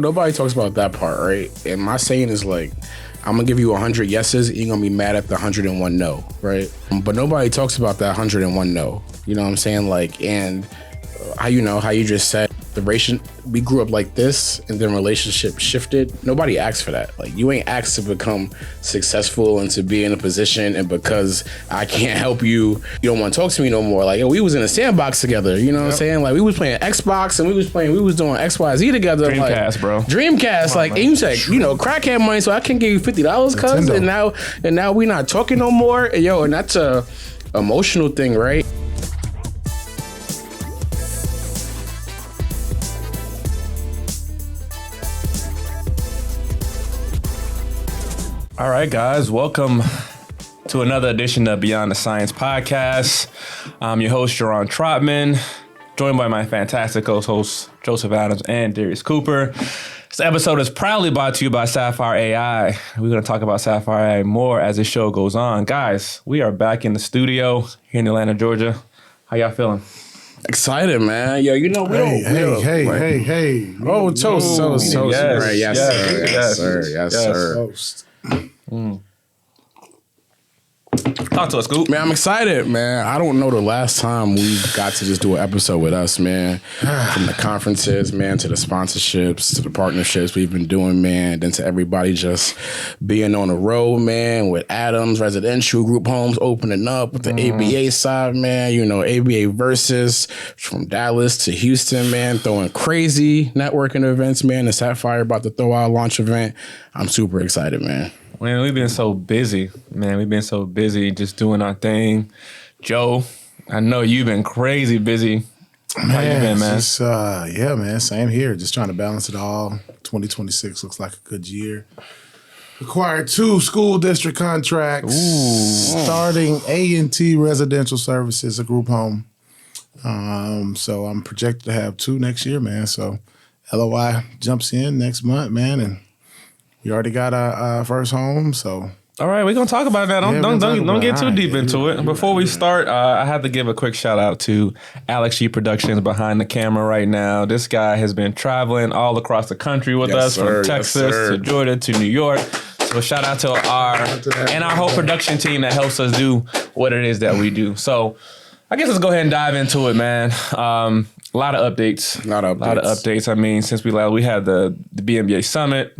Nobody talks about that part, right? And my saying is like, I'm gonna give you 100 yeses, you're gonna be mad at the 101 no, right? But nobody talks about that 101 no. You know what I'm saying? Like, and how you just said, we grew up like this and then relationship shifted. Nobody asked for that. Like, you ain't asked to become successful and to be in a position, and because I can't help you, you don't want to talk to me no more. Like, we was in a sandbox together, you know what I'm saying? Like, we was playing Xbox and we was doing XYZ together. Dreamcast, like, bro. Dreamcast, like, and you said, crackhead money, so I can give you $50, cuz, and now we not talking no more. And that's a emotional thing, right? All right, guys, welcome to another edition of Beyond the Science podcast. I'm your host, Jeron Trotman, joined by my fantastic co-hosts, Joseph Adams and Darius Cooper. This episode is proudly brought to you by Sapphire AI. We're going to talk about Sapphire AI more as the show goes on. Guys, we are back in the studio here in Atlanta, Georgia. How y'all feeling? Excited, man. Yo, we don't. Hey. Oh, toast. Yes, sir. Toast. Talk to us, Scoop. Man, I'm excited, man. I don't know the last time we got to just do an episode with us, man. From the conferences, man, to the sponsorships, to the partnerships we've been doing, man. Then to everybody just being on the road, man, with Adams Residential Group Homes opening up with the ABA side, man. ABA Versus from Dallas to Houston, man. Throwing crazy networking events, man. The Sapphire about to throw out a launch event. I'm super excited, man. Man, we've been so busy, man. We've been so busy just doing our thing. Joe, I know you've been crazy busy. How you been, man? Just, man, same here. Just trying to balance it all. 2026 looks like a good year. Acquired 2 school district contracts. Starting A&T Residential Services, a group home. So I'm projected to have 2 next year, man. So LOI jumps in next month, man, and we already got our first home, so. All right, we're going to talk about that. Don't get too deep into it. Before we start, I have to give a quick shout out to Alex G Productions behind the camera right now. This guy has been traveling all across the country with us, from Texas to Georgia to New York. So shout out to our whole production team that helps us do what it is that we do. So I guess let's go ahead and dive into it, man. A lot of updates. I mean, since we had the BCBA Summit.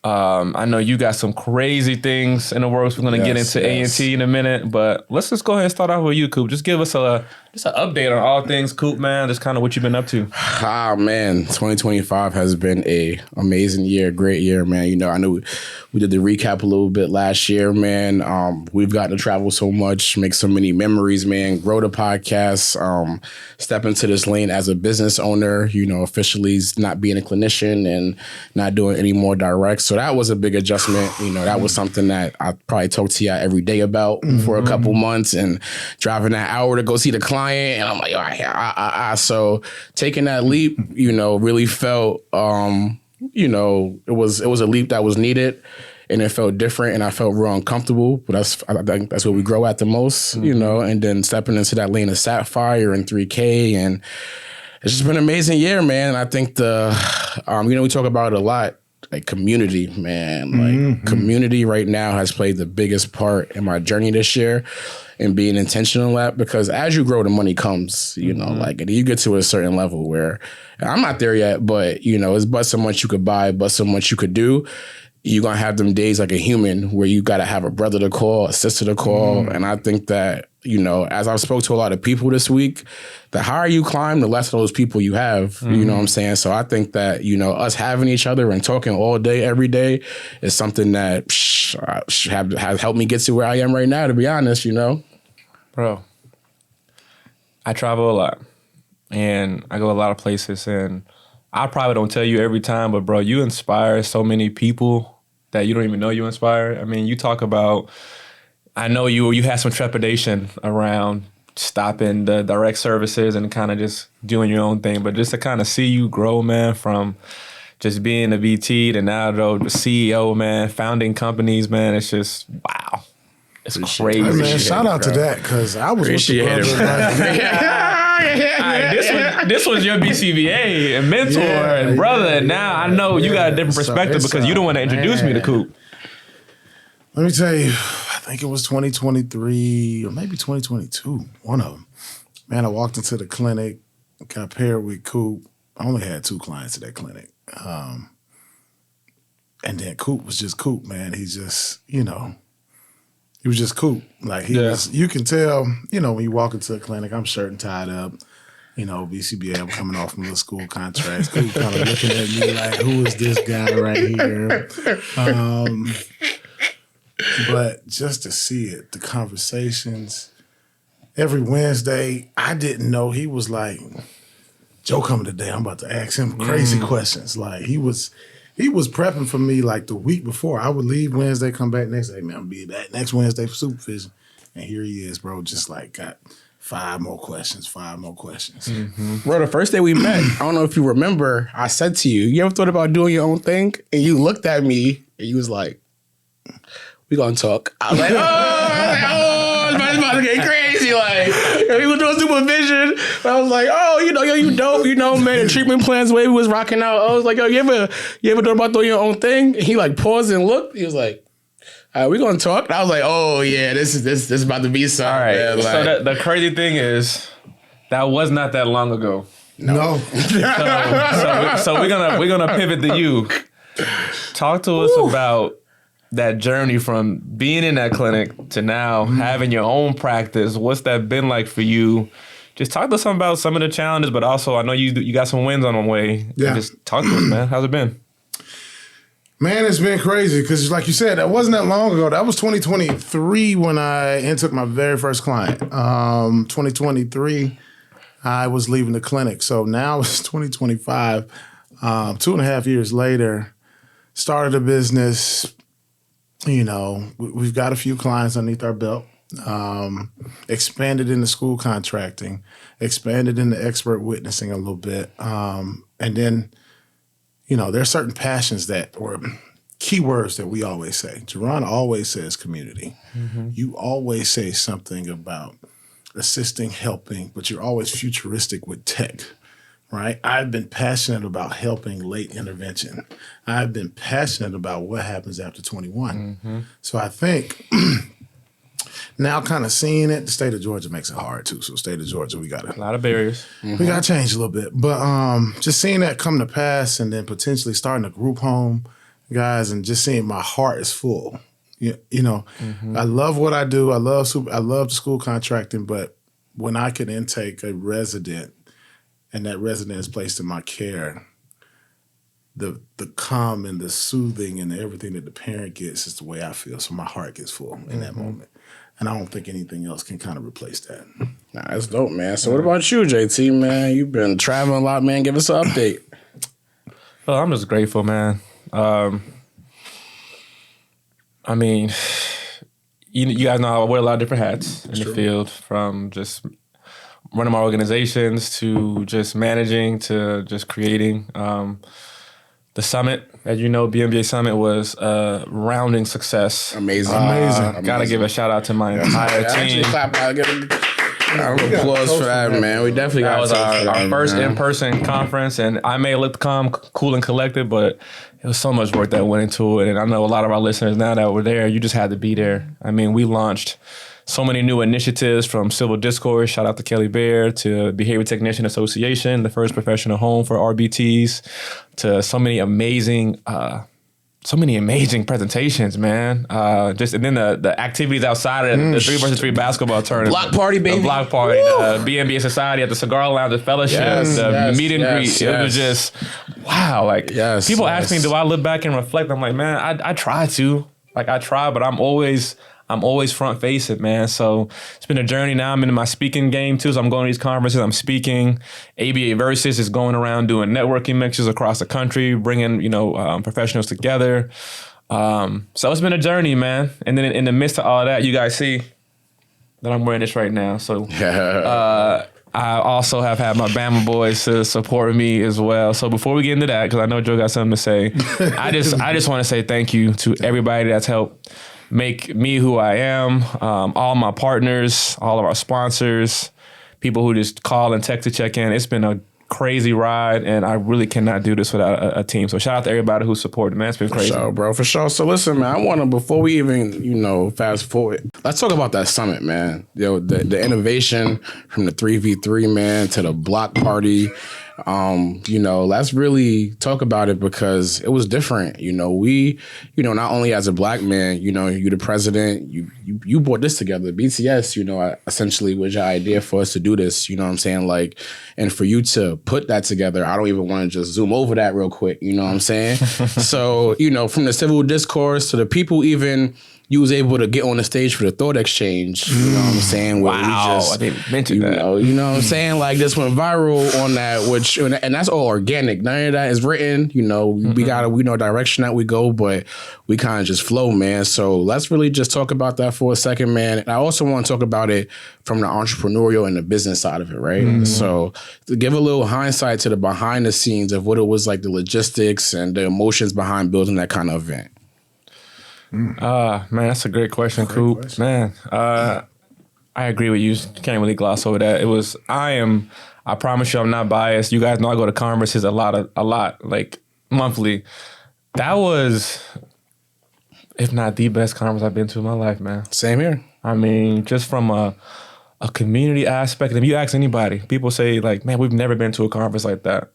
I know you got some crazy things in the works. We're going to get into A&T in a minute, but let's just go ahead and start off with you, Coop. Just give us an update on all things, Coop, man. Just kind of what you've been up to. Man, 2025 has been a amazing year, great year, man. I know we did the recap a little bit last year, man. We've gotten to travel so much, make so many memories, man. Grow the podcast, step into this lane as a business owner. Officially not being a clinician and not doing any more directs. So that was a big adjustment. That was something that I probably talked to you every day about for a couple months, and driving that hour to go see the client. And I'm like, all right, so taking that leap, really felt, it was a leap that was needed, and it felt different, and I felt real uncomfortable. But I think that's where we grow at the most, and then stepping into that lane of Sapphire and 3K, and it's just been an amazing year, man. And I think we talk about it a lot. Like community, man. Like community right now has played the biggest part in my journey this year, and being intentional at, because as you grow, the money comes, like, and you get to a certain level where I'm not there yet, but it's but so much you could buy, but so much you could do. You're going to have them days like a human where you got to have a brother to call, a sister to call. And I think that, as I've spoke to a lot of people this week, the higher you climb, the less of those people you have. You know what I'm saying? So I think that, us having each other and talking all day, every day is something that has helped me get to where I am right now, to be honest, Bro, I travel a lot, and I go a lot of places, and I probably don't tell you every time, but bro, you inspire so many people that you don't even know you inspire. I mean, you talk about, I know you had some trepidation around stopping the direct services and kind of just doing your own thing, but just to kind of see you grow, man, from just being a VT to now the CEO, man, founding companies, man, it's just, wow. It's crazy. Man, shout out to that, because I was with the brother. This was your BCBA and mentor and brother, and now I know you got a different perspective because you don't want to introduce me to Coop. Let me tell you, I think it was 2023 or maybe 2022, one of them. Man, I walked into the clinic, got paired with Coop. I only had 2 clients at that clinic. And then Coop was just Coop, man. He's just, he was just Coop. Like he was, you can tell, when you walk into a clinic, I'm shirt and tied up, BCBA, I'm coming off from the school contracts. Coop kind of looking at me like, who is this guy right here? But just to see it, the conversations, every Wednesday, I didn't know he was like, Joe coming today, I'm about to ask him crazy questions. Like he was prepping for me like the week before. I would leave Wednesday, come back next day, man, I'll be back next Wednesday for supervision. And here he is, bro, just like got 5 more questions. Mm-hmm. Bro, the first day we met, I don't know if you remember, I said to you, you ever thought about doing your own thing? And you looked at me and you was like, we gonna talk. I was like, it's about to get crazy. Like, we were doing supervision. I was like, you dope, man. The treatment plans, the way we was rocking out. I was like, you ever thought about doing your own thing? And he like paused and looked. He was like, all right, we gonna talk. And I was like, oh yeah, this is about to be something. All right. Man. Like, so the crazy thing is, that was not that long ago. No. So we're gonna pivot to you. Talk to us about that journey from being in that clinic to now having your own practice. What's that been like for you? Just talk to us about some of the challenges, but also I know you got some wins on the way. Yeah. Just talk to us, man. How's it been? Man, it's been crazy because like you said, that wasn't that long ago. That was 2023 when I took my very first client. 2023, I was leaving the clinic. So now it's 2025, 2.5 years later, started a business. We've got a few clients underneath our belt, expanded into school contracting, expanded into expert witnessing a little bit. And then, there are certain passions or keywords that we always say. Jeron always says community. Mm-hmm. You always say something about assisting, helping, but you're always futuristic with tech. Right? I've been passionate about helping late intervention. I've been passionate about what happens after 21. Mm-hmm. So I think now kind of seeing it, the state of Georgia makes it hard too. So state of Georgia, we got a lot of barriers. We got to change a little bit. But just seeing that come to pass and then potentially starting a group home, guys, and just seeing my heart is full. I love what I do. I love the school contracting, but when I can intake a resident and that resident is placed in my care, the calm and the soothing and everything that the parent gets is the way I feel. So my heart gets full in that moment. And I don't think anything else can kind of replace that. Nah, that's dope, man. So what about you, JT, man? You've been traveling a lot, man. Give us an update. Well, I'm just grateful, man. I mean, you guys know I wear a lot of different hats in the field, from just running my organizations to just managing to just creating. The summit, as you know, BMBA Summit was a rounding success. Amazing. Gotta give a shout out to my entire team. I'll give a applause for that, man. We definitely got that was our first in-person conference, and I may look calm, cool, and collected, but it was so much work that went into it. And I know a lot of our listeners now that were there, you just had to be there. I mean, we launched so many new initiatives, from Civil Discourse, shout out to Kelly Baird, to Behavior Technician Association, the first professional home for RBTs, to so many amazing presentations, man. And then the activities outside of the 3x3 basketball tournament. Block party, baby. The block party, the BNBA Society at the Cigar Lounge, the fellowship, meet and greet. It was just, wow. People ask me, do I look back and reflect? I'm like, man, I try to. I try, but I'm always front facing, man. So it's been a journey. Now I'm into my speaking game too. So I'm going to these conferences, I'm speaking. ABA Versus is going around doing networking mixes across the country, bringing, professionals together. So it's been a journey, man. And then in the midst of all that, you guys see that I'm wearing this right now. So I also have had my Bama boys to support me as well. So before we get into that, because I know Joe got something to say, I just want to say thank you to everybody that's helped make me who I am, all my partners, all of our sponsors, people who just call and text to check in. It's been a crazy ride, and I really cannot do this without a team. So shout out to everybody who supported, man. It's been crazy. For sure, bro. For sure. So listen, man, I want to, before we even, fast forward, let's talk about that summit, man. The innovation from the 3v3, man, to the block party. Let's really talk about it because it was different. We, not only as a black man, you the president, you brought this together. BTS, essentially was your idea for us to do this, you know what I'm saying? Like, and for you to put that together, I don't even want to just zoom over that real quick, you know what I'm saying? So, from the civil discourse to the people even, you was able to get on the stage for the thought exchange, you know what I'm saying? Where I didn't mention that. You know what I'm saying? Like this went viral on that, and that's all organic. None of that is written, we know direction that we go, but we kind of just flow, man. So let's really just talk about that for a second, man. And I also want to talk about it from the entrepreneurial and the business side of it, right? So to give a little hindsight to the behind the scenes of what it was like, the logistics and the emotions behind building that kind of event. Man, that's a great question, Coop. Man, I agree with you. Can't really gloss over that. I promise you I'm not biased. You guys know I go to conferences a lot, like monthly. That was, if not the best conference I've been to in my life, man. Same here. I mean, just from a community aspect, if you ask anybody, people say like, man, we've never been to a conference like that.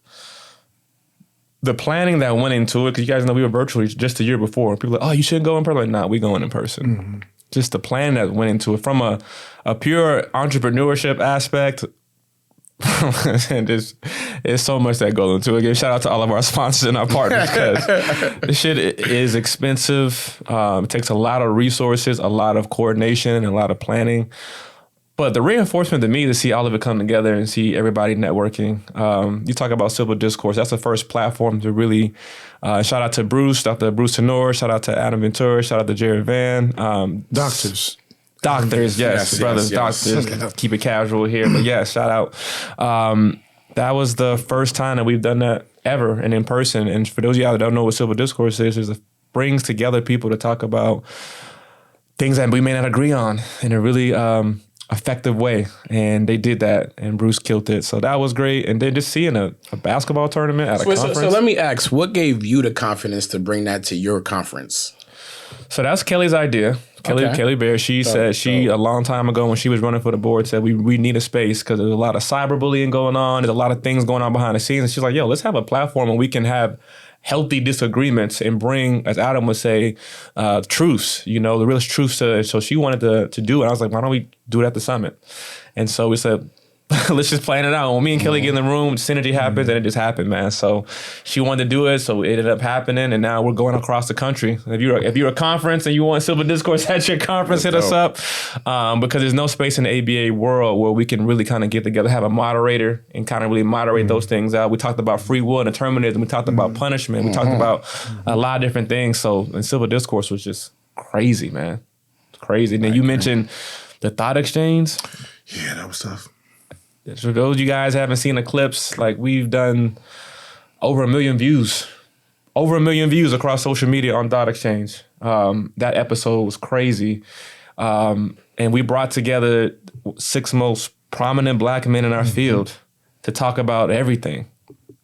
The planning that went into it, because you guys know we were virtually just a year before. People are like, oh, you shouldn't go in person. Like, nah, we going in person. Just the plan that went into it from a pure entrepreneurship aspect. And there's so much that goes into it. Again, shout out to all of our sponsors and our partners because this shit is expensive. It takes a lot of resources, a lot of coordination, and a lot of planning. But the reinforcement to me to see all of it come together and see everybody networking. You talk about Civil Discourse. That's the first platform to really shout out to Bruce, shout out to Bruce Tenor, shout out to Adam Ventura, shout out to Jared Van. Doctors, yes, brothers, doctors. Keep it casual here, but yeah, shout out. That was the first time that we've done that ever and in person. And for those of y'all that don't know what Civil Discourse is it brings together people to talk about things that we may not agree on in a really effective way, and they did that, and Bruce killed it. So that was great. And then just seeing a basketball tournament at a conference. So let me ask, what gave you the confidence to bring that to your conference? So that's Kelly's idea. Kelly Bear, she said a long time ago when she was running for the board said we need a space because there's a lot of cyberbullying going on. There's a lot of things going on behind the scenes. And she's like, yo, let's have a platform where we can have healthy disagreements and bring, as Adam would say, truths, the realest truths to it. So she wanted to do it. I was like, why don't we do it at the summit? And so we said, let's just plan it out. When me and Kelly get in the room, synergy happens, and it just happened, man. So she wanted to do it, so it ended up happening, and now we're going across the country. If you're a conference and you want Civil Discourse at your conference, hit us up, because there's no space in the ABA world where we can really kind of get together, have a moderator, and kind of really moderate those things out. We talked about free will and determinism. We talked about punishment. We talked about a lot of different things. So, and Civil Discourse was just crazy, man. It's crazy. And then you mentioned the thought exchange. Yeah, that was tough. For those of you guys haven't seen the clips, like we've done over 1 million views. Over 1 million views across social media on Thought Exchange. That episode was crazy. And we brought together 6 most prominent black men in our field to talk about everything.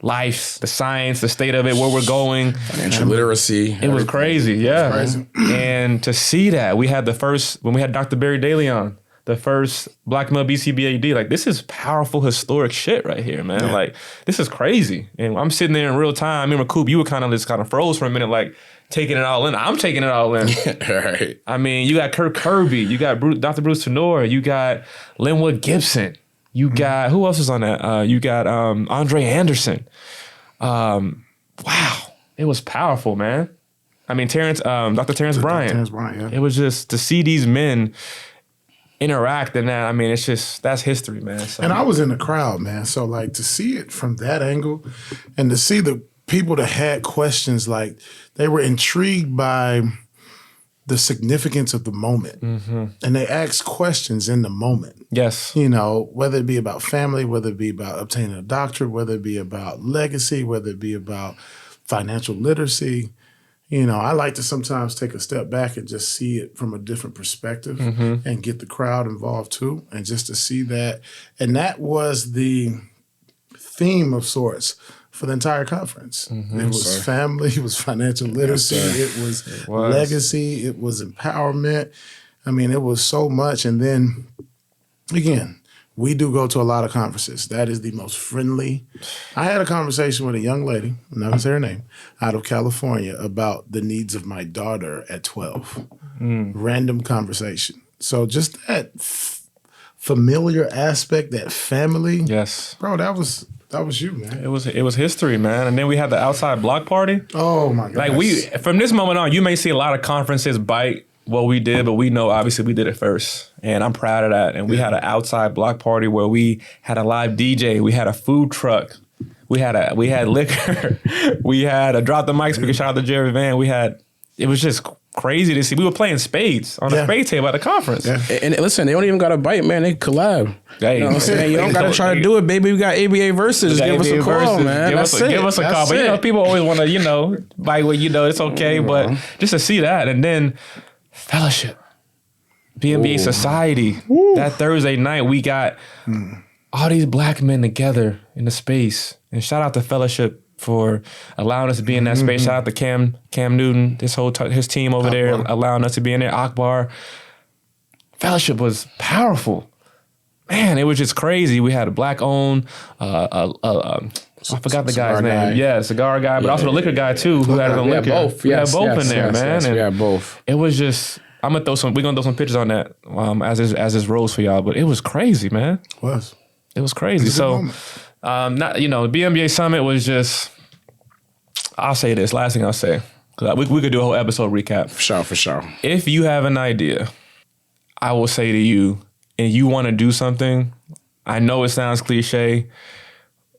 Life, the science, the state of it, where we're going. Financial literacy. It was crazy, yeah. And to see that, we had when we had Dr. Barry Daly on, the first black male BCBA, like this is powerful, historic shit right here, man. Yeah. Like this is crazy. And I'm sitting there in real time. I remember, Coop, you were kind of froze for a minute, like taking it all in. I'm taking it all in. Right. I mean, you got Kirk Kirby, you got Dr. Bruce Tenor, you got Linwood Gibson, you got, who else is on that? You got Andre Anderson. Wow, it was powerful, man. I mean, Dr. Terrence Bryant. Terrence Bryant, yeah. It was just to see these men interact in that. I mean, it's just, that's history, man. So. And I was in the crowd, man. So like to see it from that angle and to see the people that had questions, like they were intrigued by the significance of the moment. Mm-hmm. And they asked questions in the moment. Yes. Whether it be about family, whether it be about obtaining a doctorate, whether it be about legacy, whether it be about financial literacy, I like to sometimes take a step back and just see it from a different perspective and get the crowd involved too. And just to see that. And that was the theme of sorts for the entire conference. It was family, it was financial literacy, it was legacy, it was empowerment. I mean, it was so much. And then again, we do go to a lot of conferences. That is the most friendly. I had a conversation with a young lady, I'm not going to say her name, out of California about the needs of my daughter at 12. Random conversation. So just that familiar aspect, that family. Yes. Bro, that was you, man. It was history, man. And then we had the outside block party. Oh, my God. Like from this moment on, you may see a lot of conferences bite what we did, but we know obviously we did it first, and I'm proud of that. And we had an outside block party where we had a live DJ, we had a food truck, we had liquor, we had a drop the mic speaker. Shout out to Jerry Van. It was just crazy to see. We were playing spades on a spade table at the conference. Yeah. And listen, they don't even got to bite, man. They collab. Hey, you know what I'm saying? You don't got to try to do it, baby. We got ABA versus. Give us a call, man. Give us a call. But people always want to, bite what it's okay. But just to see that, and then fellowship, BMBA Society. That Thursday night, we got all these black men together in the space. And shout out to Fellowship for allowing us to be in that space. Shout out to Cam Newton, his team over there, allowing us to be in there. Akbar. Fellowship was powerful. Man, it was just crazy. We had a black-owned, I forgot the guy's name. Yeah, cigar guy, but also the liquor guy too, who had his own liquor. Both. We had both in there, man. Yes, we had both. It was just, we're gonna throw some pictures on that as this rolls for y'all, but it was crazy, man. It was crazy. So, BMBA Summit was just, I'll say this, last thing I'll say, because we could do a whole episode recap. For sure. If you have an idea, I will say to you, and you want to do something, I know it sounds cliche,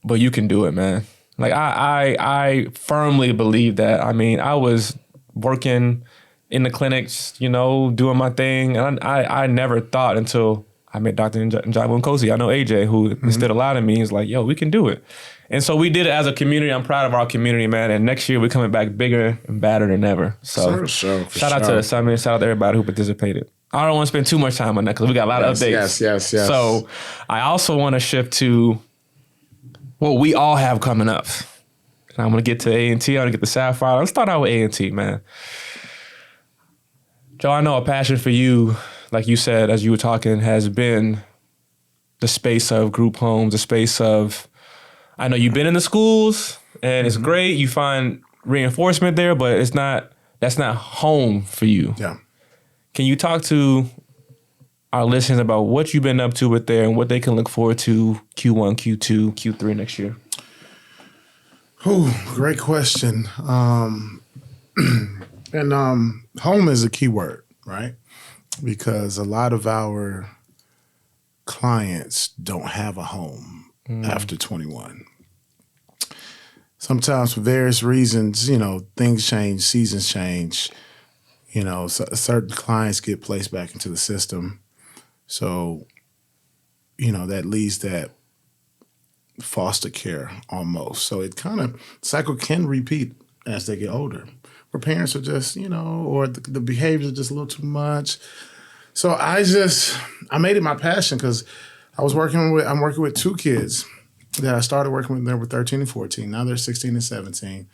but you can do it, man. Like I firmly believe that. I mean, I was working in the clinics, doing my thing, and I never thought until I met Dr. Njabu Nkosi. I know AJ, who instilled a lot in me. He's like, yo, we can do it. And so we did it as a community. I'm proud of our community, man. And next year we're coming back bigger and badder than ever. So shout out to the summit. Shout out to everybody who participated. I don't want to spend too much time on that because we got a lot of updates. Yes. So I also want to shift to what we all have coming up. And I'm going to get to A&T. I'm going to get the Sapphire. Let's start out with A&T, man. Joe, I know a passion for you, like you said, as you were talking, has been the space of group homes, the space of, I know you've been in the schools and it's great. You find reinforcement there, but that's not home for you. Yeah. Can you talk to our listeners about what you've been up to with there and what they can look forward to Q1, Q2, Q3 next year? Great question. And home is a key word, right? Because a lot of our clients don't have a home after 21. Sometimes for various reasons, things change, seasons change. Certain clients get placed back into the system. So, that leads that foster care almost. So it kind of, cycle can repeat as they get older, where parents are just, or the behaviors are just a little too much. So I made it my passion because I'm working with two kids that I started working with. They were 13 and 14. Now they're 16 and 17.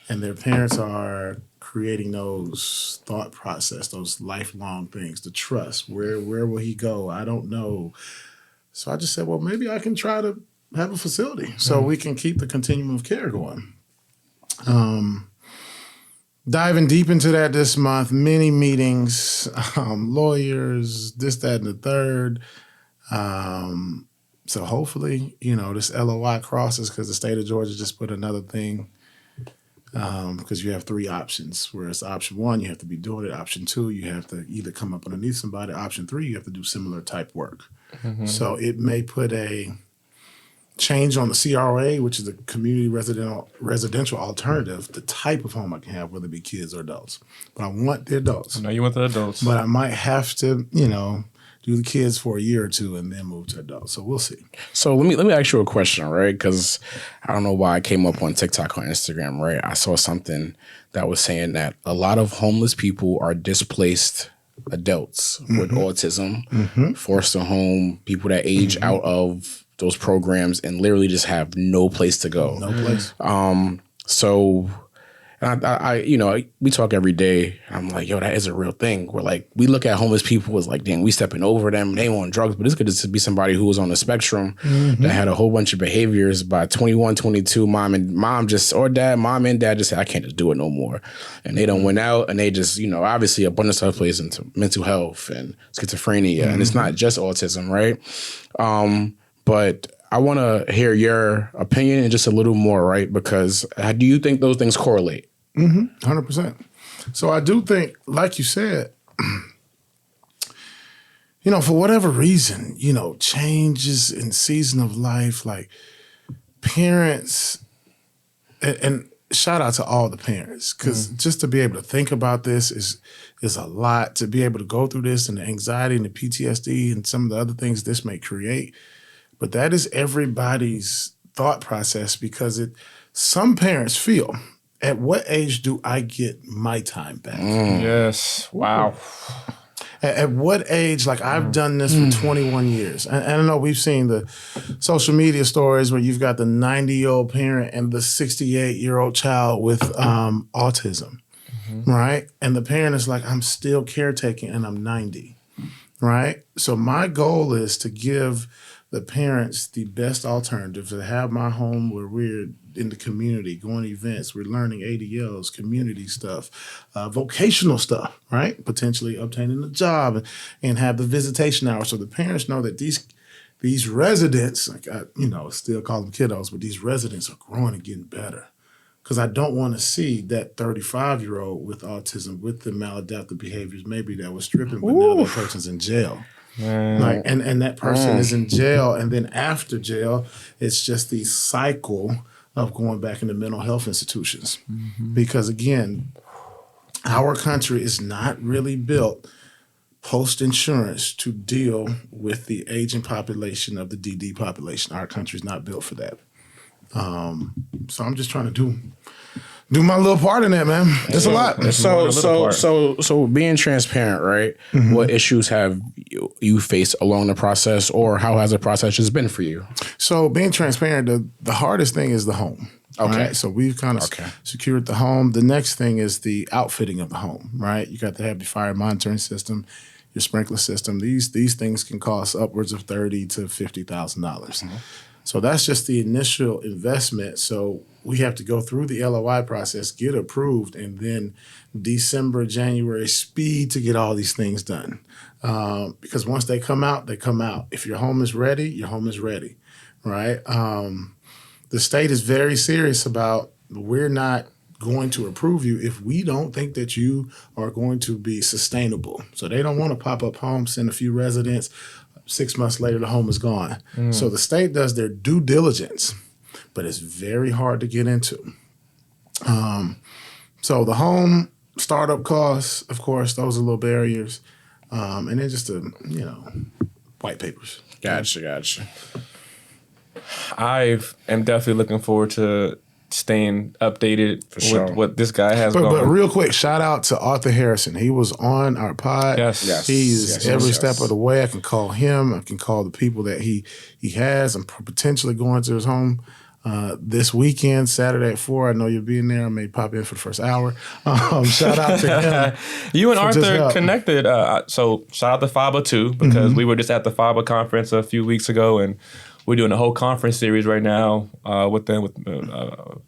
And their parents are creating those thought process, those lifelong things, the trust. Where will he go? I don't know. So I just said, well, maybe I can try to have a facility so we can keep the continuum of care going. Diving deep into that this month, many meetings, lawyers, this, that, and the third. So hopefully, this LOI crosses because the state of Georgia just put another thing. Because you have three options, whereas option one, you have to be doing it. Option two, you have to either come up underneath somebody. Option three, you have to do similar type work. So it may put a change on the CRA, which is the community residential alternative, the type of home I can have, whether it be kids or adults. But I want the adults. I know you want the adults. But I might have to, do the kids for a year or two, and then move to adults. So we'll see. So let me ask you a question, right? Because I don't know why I came up on TikTok or Instagram, right? I saw something that was saying that a lot of homeless people are displaced adults with autism, forced to home, people that age out of those programs and literally just have no place to go. No place. So, and I we talk every day. I'm like, yo, that is a real thing. We're like, we look at homeless people as like, dang, we stepping over them. They on drugs, but this could just be somebody who was on the spectrum that had a whole bunch of behaviors. By 21, 22, mom and dad just said, I can't just do it no more. And they done went out and they just, obviously a bunch of stuff plays into mental health and schizophrenia. And it's not just autism, right? But I want to hear your opinion and just a little more, right? Because do you think those things correlate? 100%. So I do think, like you said, for whatever reason, changes in season of life, like parents, and shout out to all the parents, because just to be able to think about this is a lot, to be able to go through this and the anxiety and the PTSD and some of the other things this may create. But that is everybody's thought process, because some parents feel, at what age do I get my time back? Yes. Wow. At what age? Like, I've done this for 21 years. And I know we've seen the social media stories where you've got the 90-year-old parent and the 68-year-old child with autism, right? And the parent is like, I'm still caretaking and I'm 90, right? So my goal is to give the parents the best alternative, to have my home where we're in the community, going to events, we're learning ADLs, community stuff, vocational stuff, right? Potentially obtaining a job, and have the visitation hours, so the parents know that these residents, like still call them kiddos, but these residents are growing and getting better. Because I don't want to see that 35-year-old with autism, with the maladaptive behaviors, maybe that was stripping, but now that person's in jail. Like, and that person is in jail, and then after jail, it's just the cycle of going back into mental health institutions. Because again, our country is not really built post-insurance to deal with the aging population of the DD population. Our country's not built for that. So I'm just trying to do my little part in that, man. It's a lot. So being transparent, right? What issues have you faced along the process, or how has the process just been for you? So being transparent, the hardest thing is the home. Okay. Right? So we've kind of secured the home. The next thing is the outfitting of the home, right? You got to have the fire monitoring system, your sprinkler system. These things can cost upwards of $30,000 to $50,000. So that's just the initial investment. So we have to go through the LOI process, get approved, and then December, January, speed to get all these things done. Because once they come out, they come out. If your home is ready, your home is ready, right? The state is very serious about, we're not going to approve you if we don't think that you are going to be sustainable. So they don't want to pop up homes, send a few residents. 6 months later, the home is gone. So the state does their due diligence, but it's very hard to get into. So the home startup costs, of course, those are little barriers. And then just white papers. Gotcha. I am definitely looking forward to staying updated with what this guy has going. But real quick, shout out to Arthur Harrison. He was on our pod. Yes. He's every step of the way. I can call him. I can call the people that he has. I'm potentially going to his home this weekend, Saturday at 4. I know you'll be in there. I may pop in for the first hour. Shout out to him. You and Arthur connected. So shout out to FABA too, because we were just at the FABA conference a few weeks ago, and we're doing a whole conference series right now with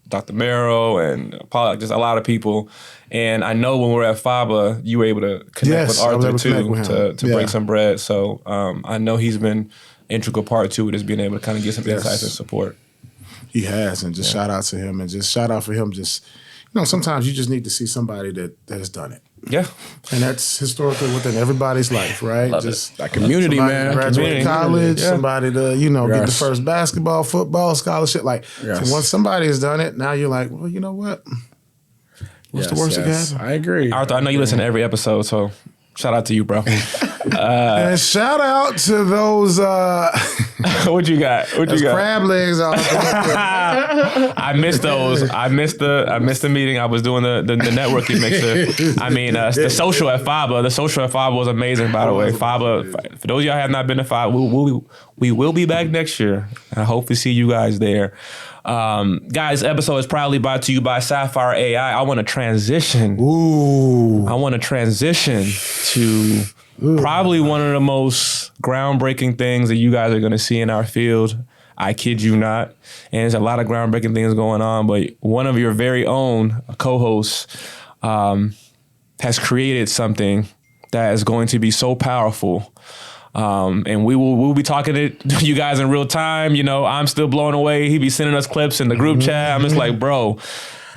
Dr. Merrill and Paul, just a lot of people. And I know when we're at FABA, you were able to connect with Arthur too to break some bread. So I know he's been an integral part to it, is being able to kind of get some insights and support. He has, and just shout out to him, and just shout out for him. Just sometimes you just need to see somebody that has done it. Yeah, and that's historically within everybody's life, right? Love just that community, man. Graduate college, somebody to get the first basketball, football scholarship. Like, so once somebody has done it, now you're like, well, you know what? What's the worst that can happen? I agree. Arthur, I know you listen to every episode, so shout out to you, bro. And shout out to those What you got? crab legs out there. I missed those. I missed the meeting. I was doing the networking mixer. I mean, the social at FABA. The social at FABA was amazing, by the way. FABA, for those of y'all who have not been to FABA, we will be back next year. I hope to see you guys there. Guys, episode is proudly brought to you by Sapphire AI. I want to transition. I want to transition to probably one of the most groundbreaking things that you guys are going to see in our field. I kid you not. And there's a lot of groundbreaking things going on, but one of your very own co-hosts has created something that is going to be so powerful. And we'll be talking to you guys in real time. You know, I'm still blown away. He be sending us clips in the group chat. I'm just like, bro,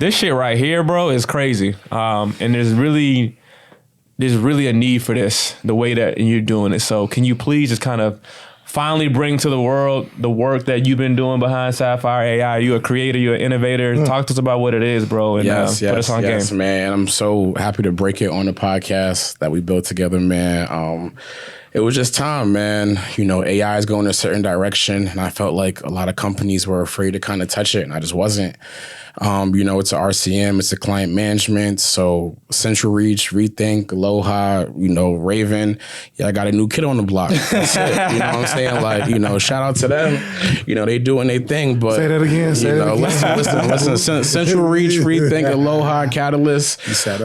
this shit right here, bro, is crazy. And there's really a need for this, the way that you're doing it. So can you please just kind of finally bring to the world the work that you've been doing behind Sapphire AI? You're a creator, you're an innovator. Talk to us about what it is, bro, and put us on game. Man. I'm so happy to break it on the podcast that we built together, man. It was just time, man. You know, AI is going a certain direction, and I felt like a lot of companies were afraid to kind of touch it, and I just wasn't. You know, it's a RCM, it's a client management. So Central Reach, Rethink, Aloha, you know, Raven. Yeah, I got a new kid on the block. That's it. You know what I'm saying? Like, you know, shout out to them. You know, they doing their thing. But say that again. Listen. Central Reach, Rethink, Aloha, Catalyst,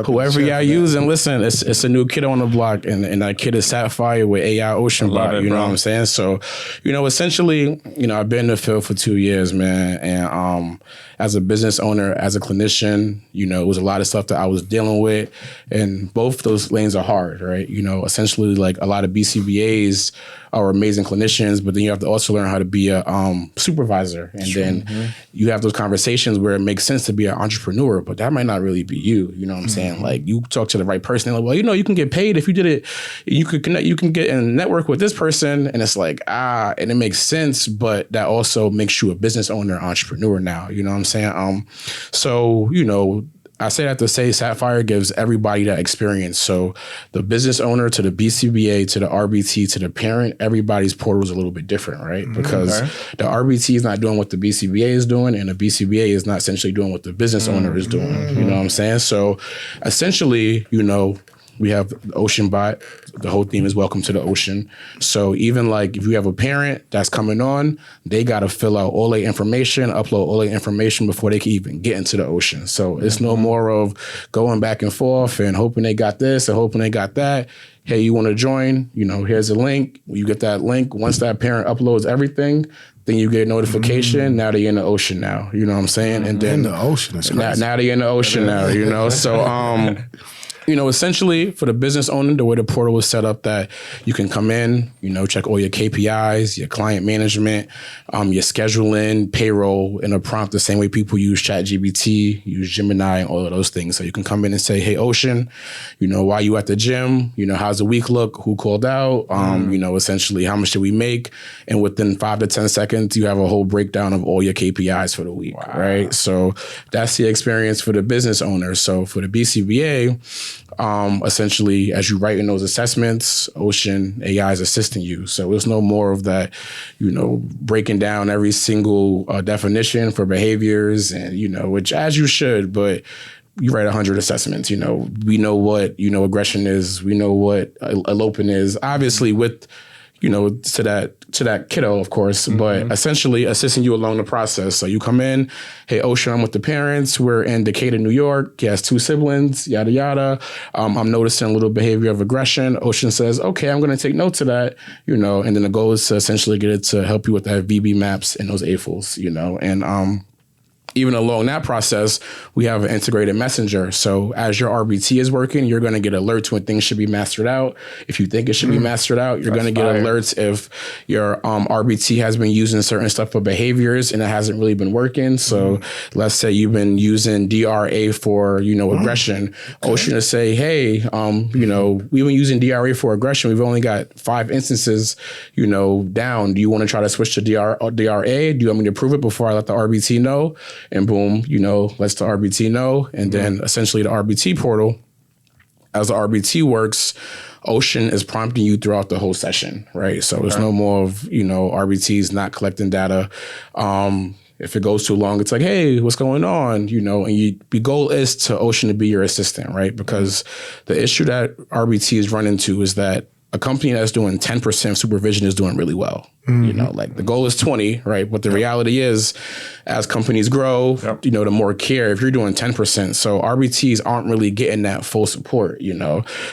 whoever y'all using. Listen, it's a new kid on the block, and that kid is Sapphire with AI Ocean Bot. You know what I'm saying? So, you know, essentially, you know, I've been in the field for 2 years, man, and as a business owner, as a clinician, you know, it was a lot of stuff that I was dealing with, and both those lanes are hard, right? You know, essentially, like a lot of BCBAs are amazing clinicians, but then you have to also learn how to be a supervisor, and then you have those conversations where it makes sense to be an entrepreneur, but that might not really be you. You know what I'm saying? Like, you talk to the right person, they're like, well, you know, you can get paid if you did it. You could connect. You can get in a network with this person, and it's like and it makes sense, but that also makes you a business owner, entrepreneur now. You know what I'm saying? So, you know, I say that to say Sapphire gives everybody that experience. So the business owner to the BCBA to the RBT to the parent, everybody's portal is a little bit different, right? Because the RBT is not doing what the BCBA is doing, and the BCBA is not essentially doing what the business owner is doing. You know what I'm saying? So essentially, you know, we have the Ocean Bot. The whole theme is welcome to the ocean. So even like if you have a parent that's coming on, they got to fill out all their information, upload all their information before they can even get into the ocean. So it's no more of going back and forth and hoping they got this and hoping they got that. Hey, you want to join? You know, here's a link. You get that link. Once that parent uploads everything, then you get a notification. Now they're in the ocean now. You know what I'm saying? And then in the ocean. Now they're in the ocean now, you know? So, you know, essentially for the business owner, the way the portal is set up that you can come in, you know, check all your KPIs, your client management, your scheduling, payroll in a prompt, the same way people use ChatGPT, use Gemini, and all of those things. So you can come in and say, hey, Ocean, you know, why you at the gym? You know, how's the week look? Who called out? You know, essentially, how much did we make? And within 5 to 10 seconds, you have a whole breakdown of all your KPIs for the week, right? So that's the experience for the business owner. So for the BCBA, essentially, as you write in those assessments, Ocean AI is assisting you. So it's no more of that, you know, breaking down every single definition for behaviors, and, you know, which as you should, but you write 100 assessments. You know, we know what, you know, aggression is. We know what eloping is. Obviously with, you know, to that kiddo, of course, but essentially assisting you along the process. So you come in, hey, Ocean, I'm with the parents. We're in Decatur, New York. He has 2 siblings, yada, yada. I'm noticing a little behavior of aggression. Ocean says, okay, I'm going to take notes of that, you know, and then the goal is to essentially get it to help you with that VB maps and those AFOs, you know, and even along that process, we have an integrated messenger. So as your RBT is working, you're going to get alerts when things should be mastered out. If you think it should be mastered out, you're going to get alerts if your RBT has been using certain stuff for behaviors and it hasn't really been working. So let's say you've been using DRA for, you know, aggression. Ocean to say, hey, you know, we've been using DRA for aggression. We've only got 5 instances, you know, down. Do you want to try to switch to DRA? Do you want me to prove it before I let the RBT know? And boom, you know, lets the RBT know. And then essentially the RBT portal as the RBT works, Ocean is prompting you throughout the whole session, right? So it's no more of, RBTs not collecting data. If it goes too long, it's like, hey, what's going on? And the goal is to Ocean to be your assistant, right? Because the issue that RBTs run into is that a company that's doing 10% supervision is doing really well. Like the goal is 20, right? But the reality is, as companies grow, the more care, if you're doing 10%. So RBTs aren't really getting that full support,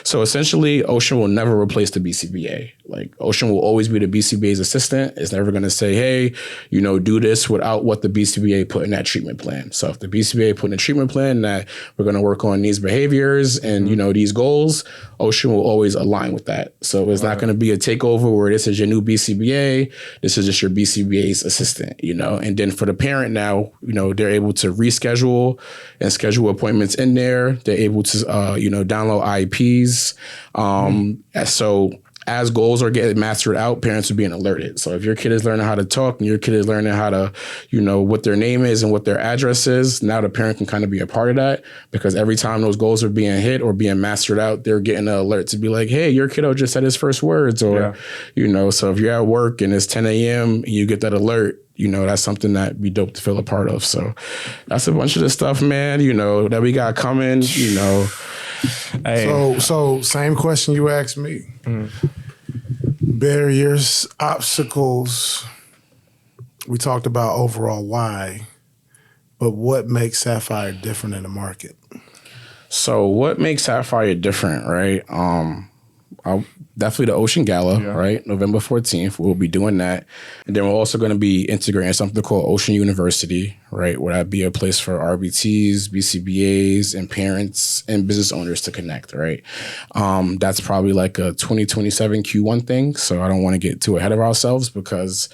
So essentially, Ocean will never replace the BCBA. Like Ocean will always be the BCBA's assistant. It's never going to say, hey, do this without what the BCBA put in that treatment plan. So if the BCBA put in a treatment plan that we're going to work on these behaviors and, these goals, Ocean will always align with that. So it's not going to be a takeover where this is your new BCBA. This is just your BCBA's assistant, and then for the parent now, they're able to reschedule and schedule appointments in there. They're able to, download IEPs. So as goals are getting mastered out, parents are being alerted. So if your kid is learning how to talk and your kid is learning how to, what their name is and what their address is, now the parent can kind of be a part of that, because every time those goals are being hit or being mastered out, they're getting an alert to be like, hey, your kiddo just said his first words, or, so if you're at work and it's 10 a.m. and you get that alert, that's something that'd be dope to feel a part of. So that's a bunch of the stuff, man, that we got coming, Hey. So same question you asked me. Barriers, obstacles. We talked about overall why, but what makes Sapphire different in the market? So what makes Sapphire different, right? Definitely the Ocean Gala, right? November 14th, we'll be doing that. And then we're also going to be integrating something called Ocean University, right? Where that'd be a place for RBTs, BCBAs, and parents and business owners to connect, right? That's probably like a 2027 Q1 thing. So I don't want to get too ahead of ourselves, because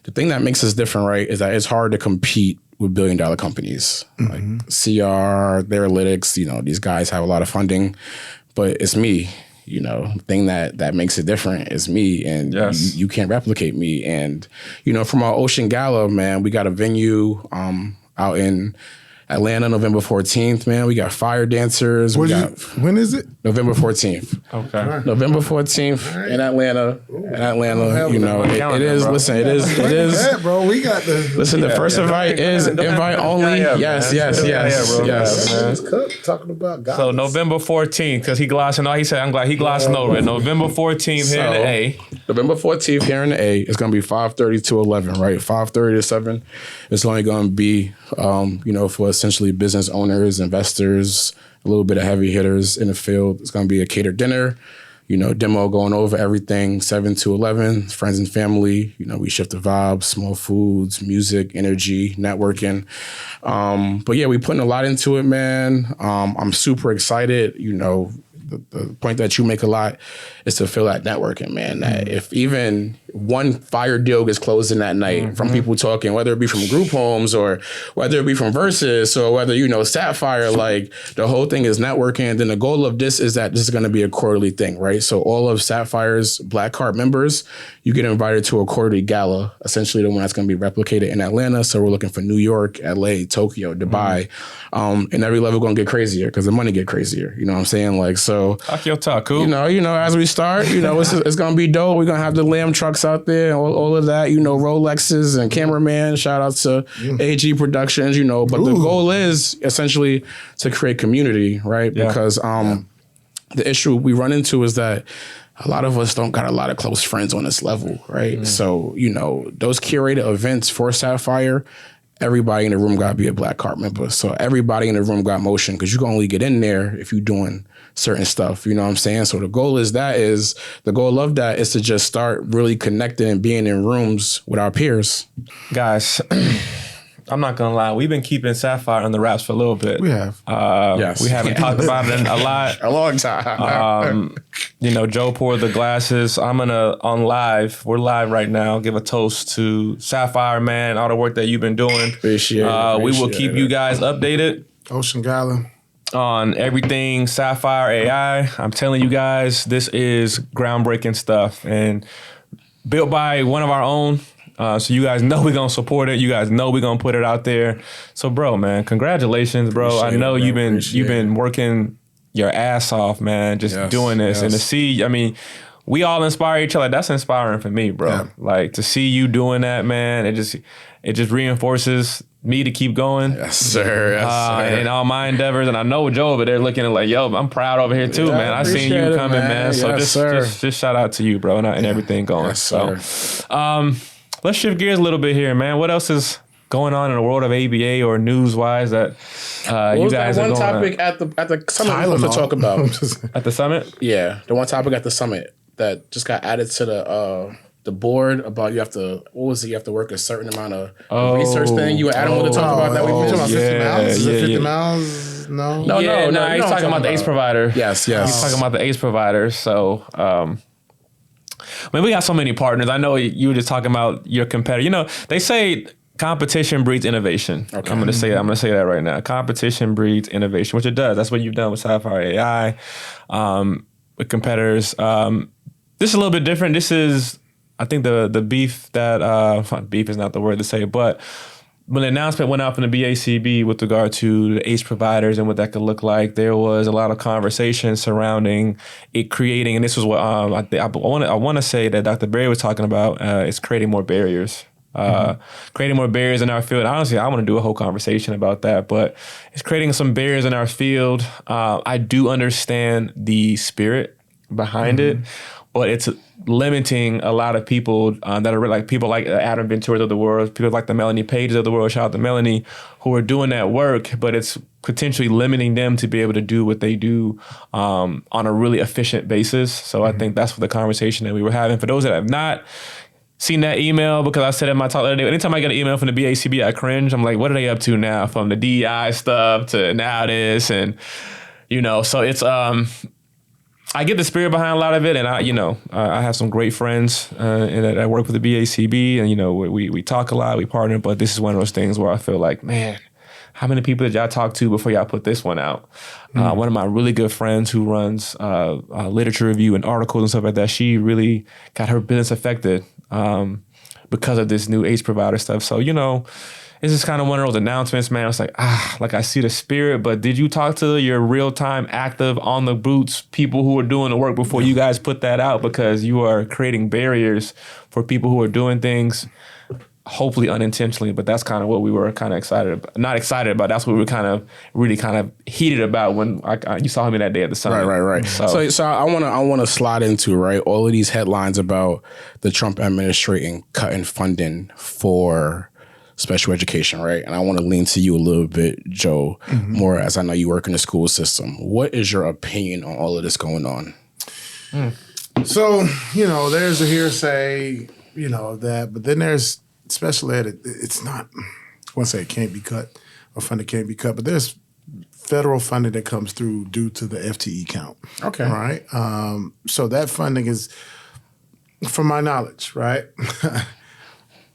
the thing that makes us different, right, is that it's hard to compete with billion-dollar companies. Like CR, Theralytics, these guys have a lot of funding, but it's me. The thing that makes it different is me, and you can't replicate me. And, from our Ocean Gala, man, we got a venue out in Atlanta, November 14th, man. We got fire dancers. When is it? November 14th. Okay. November 14th in Atlanta. It is. Listen, it is. Yeah, bro, we got the. Listen, the first invite is invite only. Yes. Talking about God. So November 14th, because he glossing. He said, I'm glad he glossing over it. November 14th here in the A. November 14th here in the A. It's going to be 5:30 to 11, right? 5:30 to 7. It's only going to be, for essentially business owners, investors, a little bit of heavy hitters in the field. It's going to be a catered dinner, demo going over everything, 7 to 11, friends and family. We shift the vibes, small foods, music, energy, networking. But yeah, we putting a lot into it, man. I'm super excited. The point that you make a lot is to feel that networking, man. That if even one fire deal gets closed in that night from people talking, whether it be from group homes or whether it be from Versus or whether, Sapphire, like the whole thing is networking. And then the goal of this is that this is going to be a quarterly thing, right? So all of Sapphire's Black Card members, you get invited to a quarterly gala, essentially the one that's going to be replicated in Atlanta. So we're looking for New York, LA, Tokyo, Dubai. And every level going to get crazier because the money get crazier. You know what I'm saying? Like, so, talk your talk, cool. As we start, it's going to be dope. We're going to have the Lamb trucks out there, all of that, Rolexes and cameraman. Shout out to AG Productions, but the goal is essentially to create community, right? Because the issue we run into is that a lot of us don't got a lot of close friends on this level, right? So, those curated events for Sapphire, everybody in the room got to be a Black Card member. So everybody in the room got motion, because you can only get in there if you're doing certain stuff. You know what I'm saying? So the goal of that is to just start really connecting and being in rooms with our peers. Guys, I'm not going to lie. We've been keeping Sapphire on the wraps for a little bit. We have. Yes. We haven't talked about it a lot. A long time. Joe poured the glasses. We're live right now. Give a toast to Sapphire, man. All the work that you've been doing. Appreciate it. We will keep you guys updated. Ocean Gala. On everything Sapphire AI. I'm telling you guys, this is groundbreaking stuff and built by one of our own. So you guys know we're going to support it. You guys know we're going to put it out there. So, bro, man, congratulations, bro. I know you've been working your ass off, man, just doing this. And to see, I mean, we all inspire each other. That's inspiring for me, bro. Yeah. Like to see you doing that, man, it just reinforces me to keep going. Yes, sir. Yes, sir. In all my endeavors. And I know Joe over there looking at like, yo, I'm proud over here too, man. I seen you coming, man. So just shout out to you, bro, and everything going. Yes, so let's shift gears a little bit here, man. What else is going on in the world of ABA or news-wise that you guys are going on? One topic at the summit we supposed to talk about. At the summit? Yeah, the one topic at the summit that just got added to the board about you have to work a certain amount of research thing. You and Adam want to talk about that? We talking about 50 miles? Is it 50 yeah. miles? No. No. He's talking about the ACE provider. Yes. He's talking about the ACE provider. So, I mean, we got so many partners. I know you were just talking about your competitor. You know, they say competition breeds innovation. Okay. I'm going to say that right now. Competition breeds innovation, which it does. That's what you've done with Sapphire AI, with competitors. This is a little bit different. This is, I think the beef that, beef is not the word to say, but when the announcement went out from the BACB with regard to the ACE providers and what that could look like, there was a lot of conversation surrounding it creating, and this was what I want to say that Dr. Barry was talking about, is creating more barriers. Creating more barriers in our field. Honestly, I want to do a whole conversation about that, but it's creating some barriers in our field. I do understand the spirit behind it, but it's limiting a lot of people that are like people like Adam Venturas of the world, people like the Melanie Pages of the world, shout out to Melanie, who are doing that work, but it's potentially limiting them to be able to do what they do on a really efficient basis. So I think that's what the conversation that we were having. For those that have not seen that email, because I said in my talk the other day, anytime I get an email from the BACB, I cringe. I'm like, what are they up to now? From the DEI stuff to now this, and so it's I get the spirit behind a lot of it, and I have some great friends that work with the BACB, and we talk a lot, we partner, but this is one of those things where I feel like, man, how many people did y'all talk to before y'all put this one out? One of my really good friends who runs literature review and articles and stuff like that, she really got her business affected because of this new ACE provider stuff. So, it's just kind of one of those announcements, man. It's like, I see the spirit, but did you talk to your real-time, active, on the boots people who are doing the work before you guys put that out? Because you are creating barriers for people who are doing things, hopefully unintentionally, but that's kind of what we were kind of excited about. Not excited about, that's what we were really heated about when you saw me that day at the summit. Right. So I want to slide into, right, all of these headlines about the Trump administration cutting funding for special education, right? And I want to lean to you a little bit, Joe, more as I know you work in the school system. What is your opinion on all of this going on? So, there's a hearsay, of that, but then there's special ed. It's not, I won't say it can't be cut or funding can't be cut, but there's federal funding that comes through due to the FTE count. Okay. Right? So that funding is, from my knowledge, right?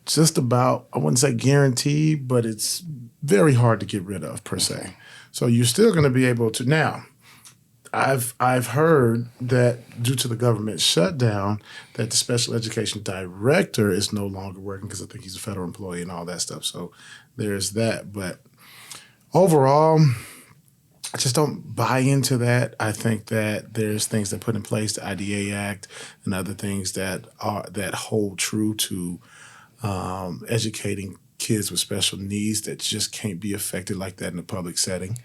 Just about, I wouldn't say guaranteed, but it's very hard to get rid of per se. So you're still going to be able to. Now, I've heard that due to the government shutdown, that the special education director is no longer working because I think he's a federal employee and all that stuff. So there's that. But overall, I just don't buy into that. I think that there's things that put in place, the IDA Act and other things that hold true to educating kids with special needs that just can't be affected like that in a public setting.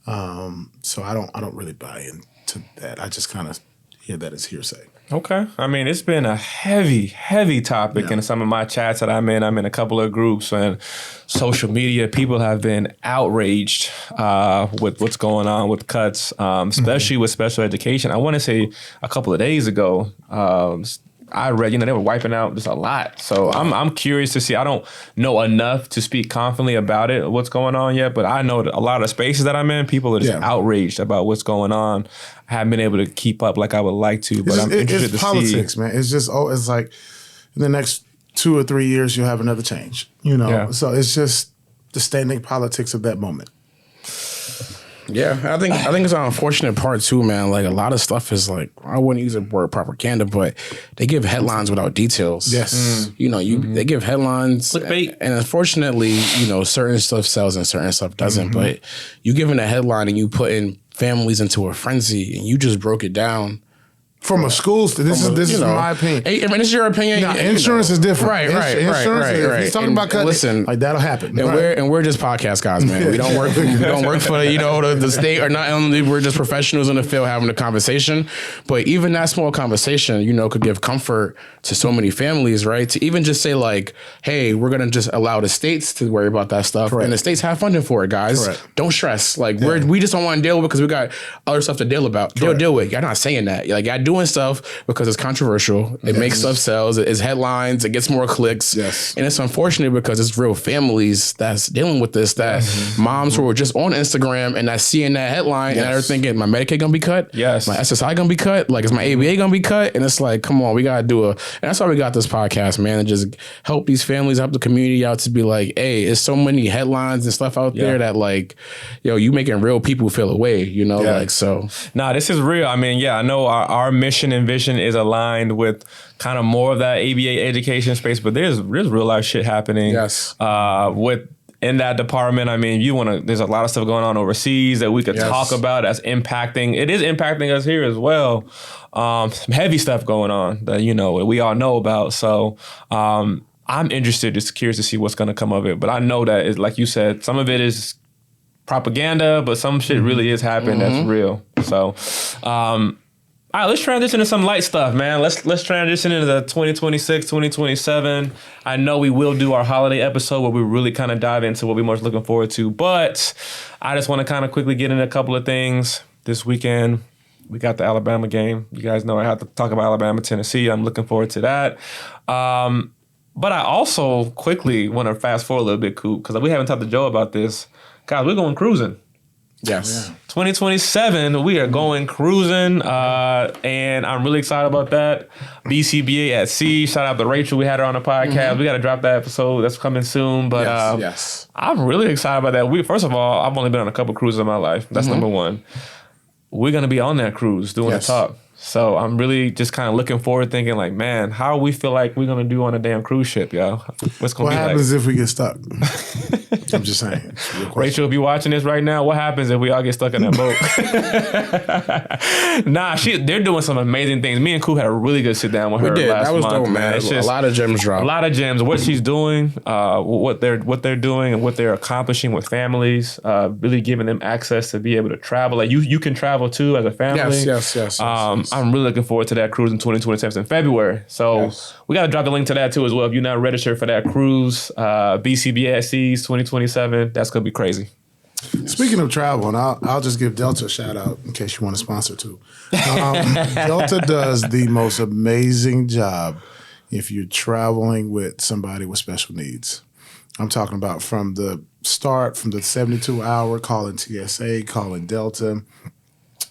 So I don't really buy into that. I just kind of hear that as hearsay. Okay. I mean, it's been a heavy topic in some of my chats that I'm in. I'm in a couple of groups and social media. People have been outraged with what's going on with cuts, especially with special education. I want to say a couple of days ago, I read, they were wiping out just a lot. So I'm curious to see. I don't know enough to speak confidently about it, what's going on yet, but I know that a lot of spaces that I'm in, people are just outraged about what's going on. I haven't been able to keep up like I would like to, but I'm interested to see. It's politics, man. It's just, it's like in the next 2 or 3 years, you'll have another change, So it's just the standing politics of that moment. Yeah, I think it's an unfortunate part too, man. Like a lot of stuff is like, I wouldn't use the word propaganda, but they give headlines without details. Yes. They give headlines. Clickbait. And unfortunately, certain stuff sells and certain stuff doesn't. But you giving a headline and you putting families into a frenzy, and you just broke it down. From a school, this is my opinion. I mean, it's your opinion. Now, insurance is different. Right. He's talking about cutting. Listen, like that'll happen. And we're just podcast guys, man. We don't work for the state or not. Only we're just professionals in the field having a conversation. But even that small conversation, could give comfort to so many families, right? To even just say like, hey, we're gonna just allow the states to worry about that stuff, and the states have funding for it, guys. Correct. Don't stress. Like we just don't want to deal with it because we got other stuff to deal about. Deal with. You're not saying that. Like y'all doing stuff because it's controversial. It makes stuff sells. It's headlines. It gets more clicks. Yes. And it's unfortunate because it's real families that's dealing with this. That moms who were just on Instagram and that's seeing that headline and they're thinking, my Medicaid gonna be cut? Yes. My SSI gonna be cut? Like, is my ABA gonna be cut? And it's like, come on, we gotta do and that's why we got this podcast, man, and just help these families, help the community out to be like, hey, there's so many headlines and stuff out there that like, you making real people feel away, like so. Nah, this is real. I mean, I know our mission and vision is aligned with kind of more of that ABA education space, but there's real life shit happening. Yes. In that department. I mean, there's a lot of stuff going on overseas that we could talk about that's impacting. It is impacting us here as well. Some heavy stuff going on that, we all know about. So I'm interested, just curious to see what's going to come of it. But I know that, it's, like you said, some of it is propaganda, but some shit really is happening that's real. So, all right, let's transition to some light stuff, man. Let's transition into the 2026, 2027. I know we will do our holiday episode where we really kind of dive into what we're most looking forward to, but I just want to kind of quickly get into a couple of things. This weekend, we got the Alabama game. You guys know I have to talk about Alabama, Tennessee. I'm looking forward to that. But I also quickly want to fast forward a little bit, Coop, because we haven't talked to Joe about this. Guys, we're going cruising. Yes. 2027, we are going cruising, and I'm really excited about that. BCBA at sea. Shout out to Rachel. We had her on the podcast. We got to drop that episode. That's coming soon. But I'm really excited about that. First of all, I've only been on a couple cruises in my life. That's number one. We're going to be on that cruise doing the talk. So I'm really just kind of looking forward, thinking like, man, how we feel like we're going to do on a damn cruise ship, yo? What's going to be like? What happens if we get stuck? I'm just saying. Rachel, if you're watching this right now, what happens if we all get stuck in that boat? Nah, they're doing some amazing things. Me and Coop had a really good sit down with her last month. That was dope, man. A lot of gems dropped. A lot of gems. What she's doing, what they're doing, and what they're accomplishing with families. Really giving them access to be able to travel. Like you can travel too as a family. Yes. I'm really looking forward to that cruise in 2027 in February. So we got to drop the link to that too as well. If you're not registered for that cruise, BCBA at Seas 2027, that's going to be crazy. Speaking of travel, and I'll just give Delta a shout out in case you want to sponsor too. Delta does the most amazing job if you're traveling with somebody with special needs. I'm talking about from the start, from the 72-hour calling TSA, calling Delta,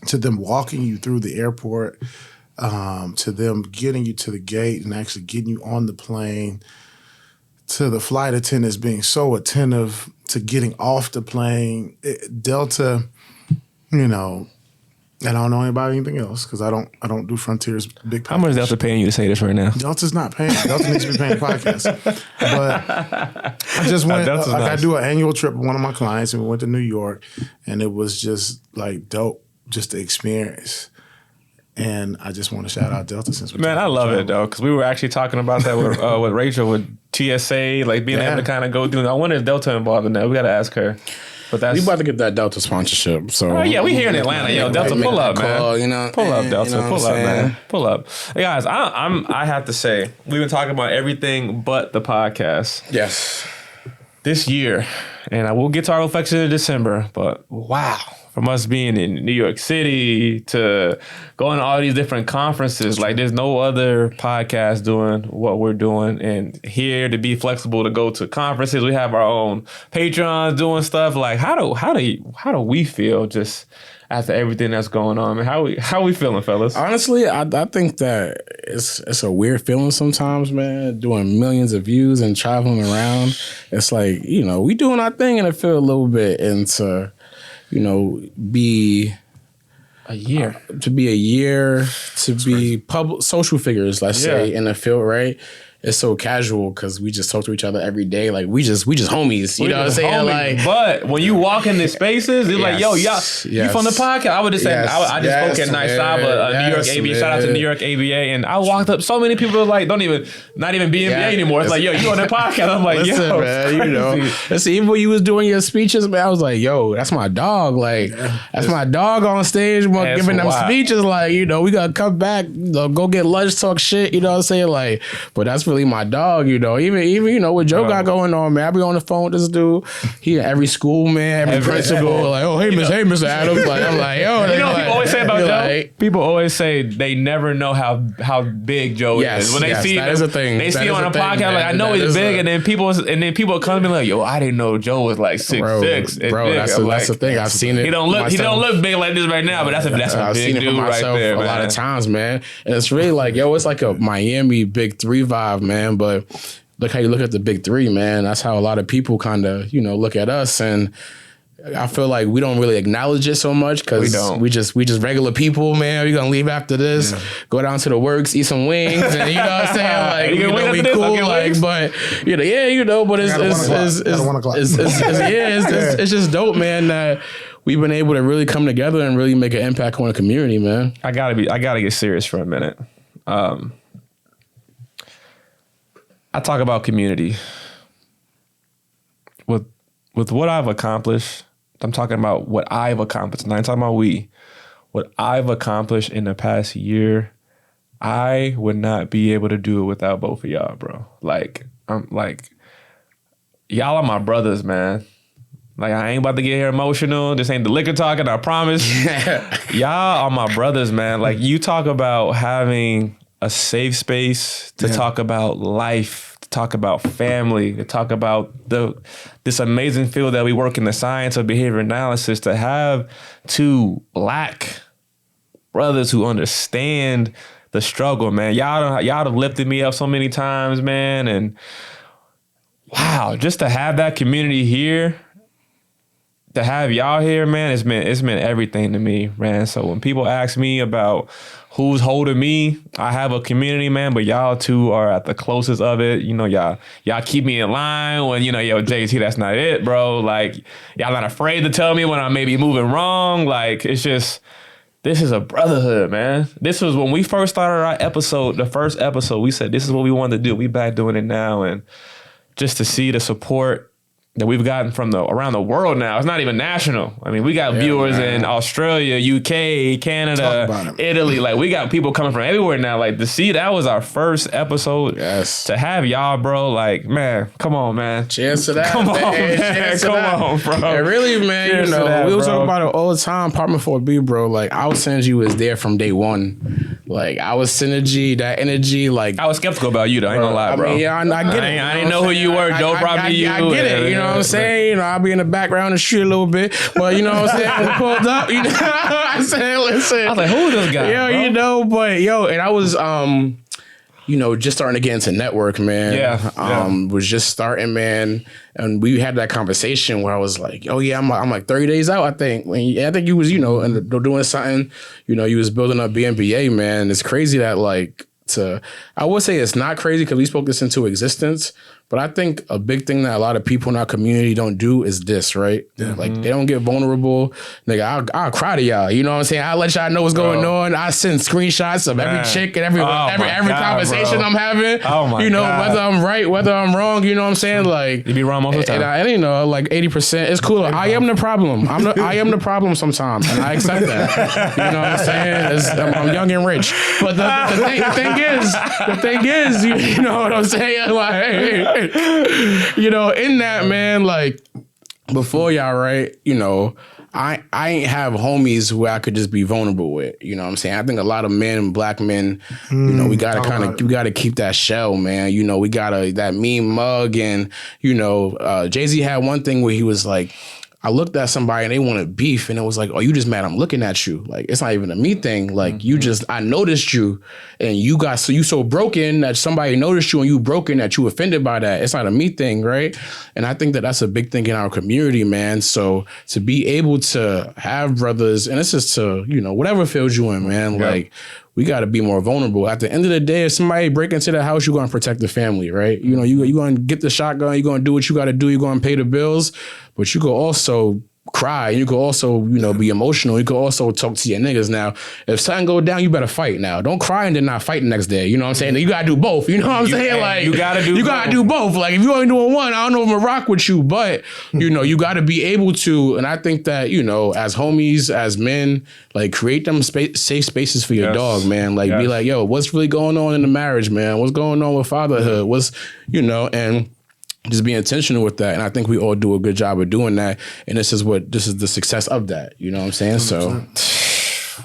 to them walking you through the airport, to them getting you to the gate and actually getting you on the plane, to the flight attendants being so attentive to getting off the plane. Delta, I don't know about anything else because I don't do Frontier's big package. How much is Delta paying you to say this right now? Delta's not paying. Delta needs to be paying the podcast. But I just went, I do an annual trip with one of my clients and we went to New York and it was just like dope. Just the experience. And I just want to shout out Delta since man, I love it though, because we were actually talking about that with Rachel with TSA, like being able to kind of go through. I wonder if Delta involved in that. We got to ask her. But that's we about to get that Delta sponsorship. So we here in Atlanta, yo. Delta, pull up, man. Pull up, Delta. Pull up, man. Pull up, hey guys. I have to say, we've been talking about everything but the podcast. Yes. This year, and I will get to our reflection in December. But wow. From us being in New York City to going to all these different conferences, like there's no other podcast doing what we're doing. And here to be flexible to go to conferences, we have our own Patreons doing stuff. Like how do we feel just after everything that's going on? I mean, how we feeling, fellas? Honestly, I think that it's a weird feeling sometimes, man. Doing millions of views and traveling around, it's like we doing our thing, and it feel a little bit into. Be a year to be public social figures, let's say, in the field, right? it's so casual because we just talk to each other every day. Like we just homies. You know what I'm saying? Homies. Like, but when you walk in the spaces, it's like, yo, y'all, you from the podcast? I would just say, I just spoke at Night Saba, New York ABA. Shout out to New York ABA, and I walked up. So many people like not even BNBA anymore. It's like, yo, you on the podcast? I'm like, listen, yo, man, you know. Listen, even when you was doing your speeches, man, I was like, yo, that's my dog. Like, that's my dog on stage, giving them speeches. Like, you know, we gotta come back, go get lunch, talk shit. You know what I'm saying? Like, but that's really my dog. You know, even you know what Joe got going on, man. I be on the phone with this dude. He in every school, man, every principal. Like, oh, hey, Mr. Adams. Like, I'm like, yo, you know what people always say about Joe? Like, people always say they never know how big Joe is. When they see that is a thing. They see him on a podcast, man. Like, I know he's big, and then people come to me like, yo, I didn't know Joe was like 6'6". Bro, that's the thing. I've seen it. He don't look big like this right now, but that's a big dude right there, man. A lot of times, man. And it's really like, yo, it's like a Miami Big Three vibe, man. But look how you look at the Big Three, man. That's how a lot of people kind of, you know, look at us. And I feel like we don't really acknowledge it so much because we just regular people, man. We're gonna leave after this, go down to the works, eat some wings, and you know what I'm saying? Like, you know, we cool, like, but you know, you know, but it's just dope, man. That we've been able to really come together and really make an impact on the community, man. I gotta get serious for a minute. I talk about community with what I've accomplished. I'm talking about what I've accomplished. I'm not talking about we. What I've accomplished in the past year, I would not be able to do it without both of y'all, bro. Like, I'm like, y'all are my brothers, man. Like, I ain't about to get here emotional. This ain't the liquor talking, I promise. Y'all are my brothers, man. Like, you talk about having a safe space to talk about life, talk about family, to talk about this amazing field that we work in, the science of behavior analysis, to have two Black brothers who understand the struggle, man. Y'all have lifted me up so many times, man. And wow, just to have that community here, to have y'all here, man, it's meant everything to me, man. So when people ask me about who's holding me, I have a community, man, but y'all two are at the closest of it. You know, y'all keep me in line when, you know, yo, JT, that's not it, bro. Like, y'all not afraid to tell me when I may be moving wrong. Like, it's just, this is a brotherhood, man. This was when we first started our episode, the first episode, we said this is what we wanted to do. We back doing it now. And just to see the support that we've gotten from around the world now. It's not even national. I mean, we got viewers in Australia, UK, Canada, Italy. Like, we got people coming from everywhere now. Like, to see that was our first episode. Yes. To have y'all, bro, like, man, come on, man. Cheers to that. Come on, man. Come on, bro. Yeah, really, man. Cheers, you know, that, we were talking about it all the time. Apartment 4B, bro. Like, our synergy was there from day one. Like, our synergy, that energy, like. I was skeptical about you, though. I ain't gonna lie, bro. I mean, yeah, I get it. I didn't know who you were. Joe brought me you. I get it. You know what I'm saying? You know, I'll be in the background and shoot a little bit. But you know what I'm saying? When we pulled up, you know, I said, listen. I was like, who is this guy? Yo, bro? You know, but yo, and I was you know, just starting to get into network, man. Was just starting, man. And we had that conversation where I was like, oh yeah, I'm like 30 days out, I think. I think you was, you know, and doing something, you know, you was building up BNBA, man. It's crazy that like I would say it's not crazy because we spoke this into existence. But I think a big thing that a lot of people in our community don't do is this, right? Yeah. Like, they don't get vulnerable. Nigga, I'll cry to y'all. You know what I'm saying? I'll let y'all know what's going on. I send screenshots of every chick and every conversation I'm having. Oh my God. You know, whether I'm right, whether I'm wrong, you know what I'm saying? Like, you be wrong most of the time. And you know, like 80%. It's cool. I am the problem. I am the problem sometimes. And I accept that. You know what I'm saying? I'm young and rich. But the thing is, you know what I'm saying? Like, you know, in that, man, like, before y'all, right, you know, I ain't have homies who I could just be vulnerable with. You know what I'm saying? I think a lot of men, Black men, you know, we gotta keep that shell, man. You know, we gotta, that mean mug. And, you know, Jay-Z had one thing where he was like, I looked at somebody and they wanted beef, and it was like, oh, you just mad I'm looking at you. Like, it's not even a me thing. Like, you just, I noticed you, and you so broken that somebody noticed you and you broken that you offended by that. It's not a me thing, right? And I think that that's a big thing in our community, man. So to be able to have brothers, and it's just to, you know, whatever field you in, man, like, we got to be more vulnerable. At the end of the day, if somebody break into the house, you're going to protect the family, right? You know, you're going to get the shotgun, you're going to do what you got to do, you're going to pay the bills, but you could also cry. You could also, you know, be emotional. You could also talk to your niggas. Now, if something go down, you better fight now. Don't cry and then not fight the next day. You know what I'm saying? You got to do both. You know what I'm saying? Like, you got to do both. Like, if you only doing one, I don't know if I'm gonna rock with you, but, you know, you got to be able to, and I think that, you know, as homies, as men, like, create them safe spaces for your dog, man. Like, be like, yo, what's really going on in the marriage, man? What's going on with fatherhood? What's, you know, and just be intentional with that. And I think we all do a good job of doing that. And this is the success of that. You know what I'm saying? 100%. So,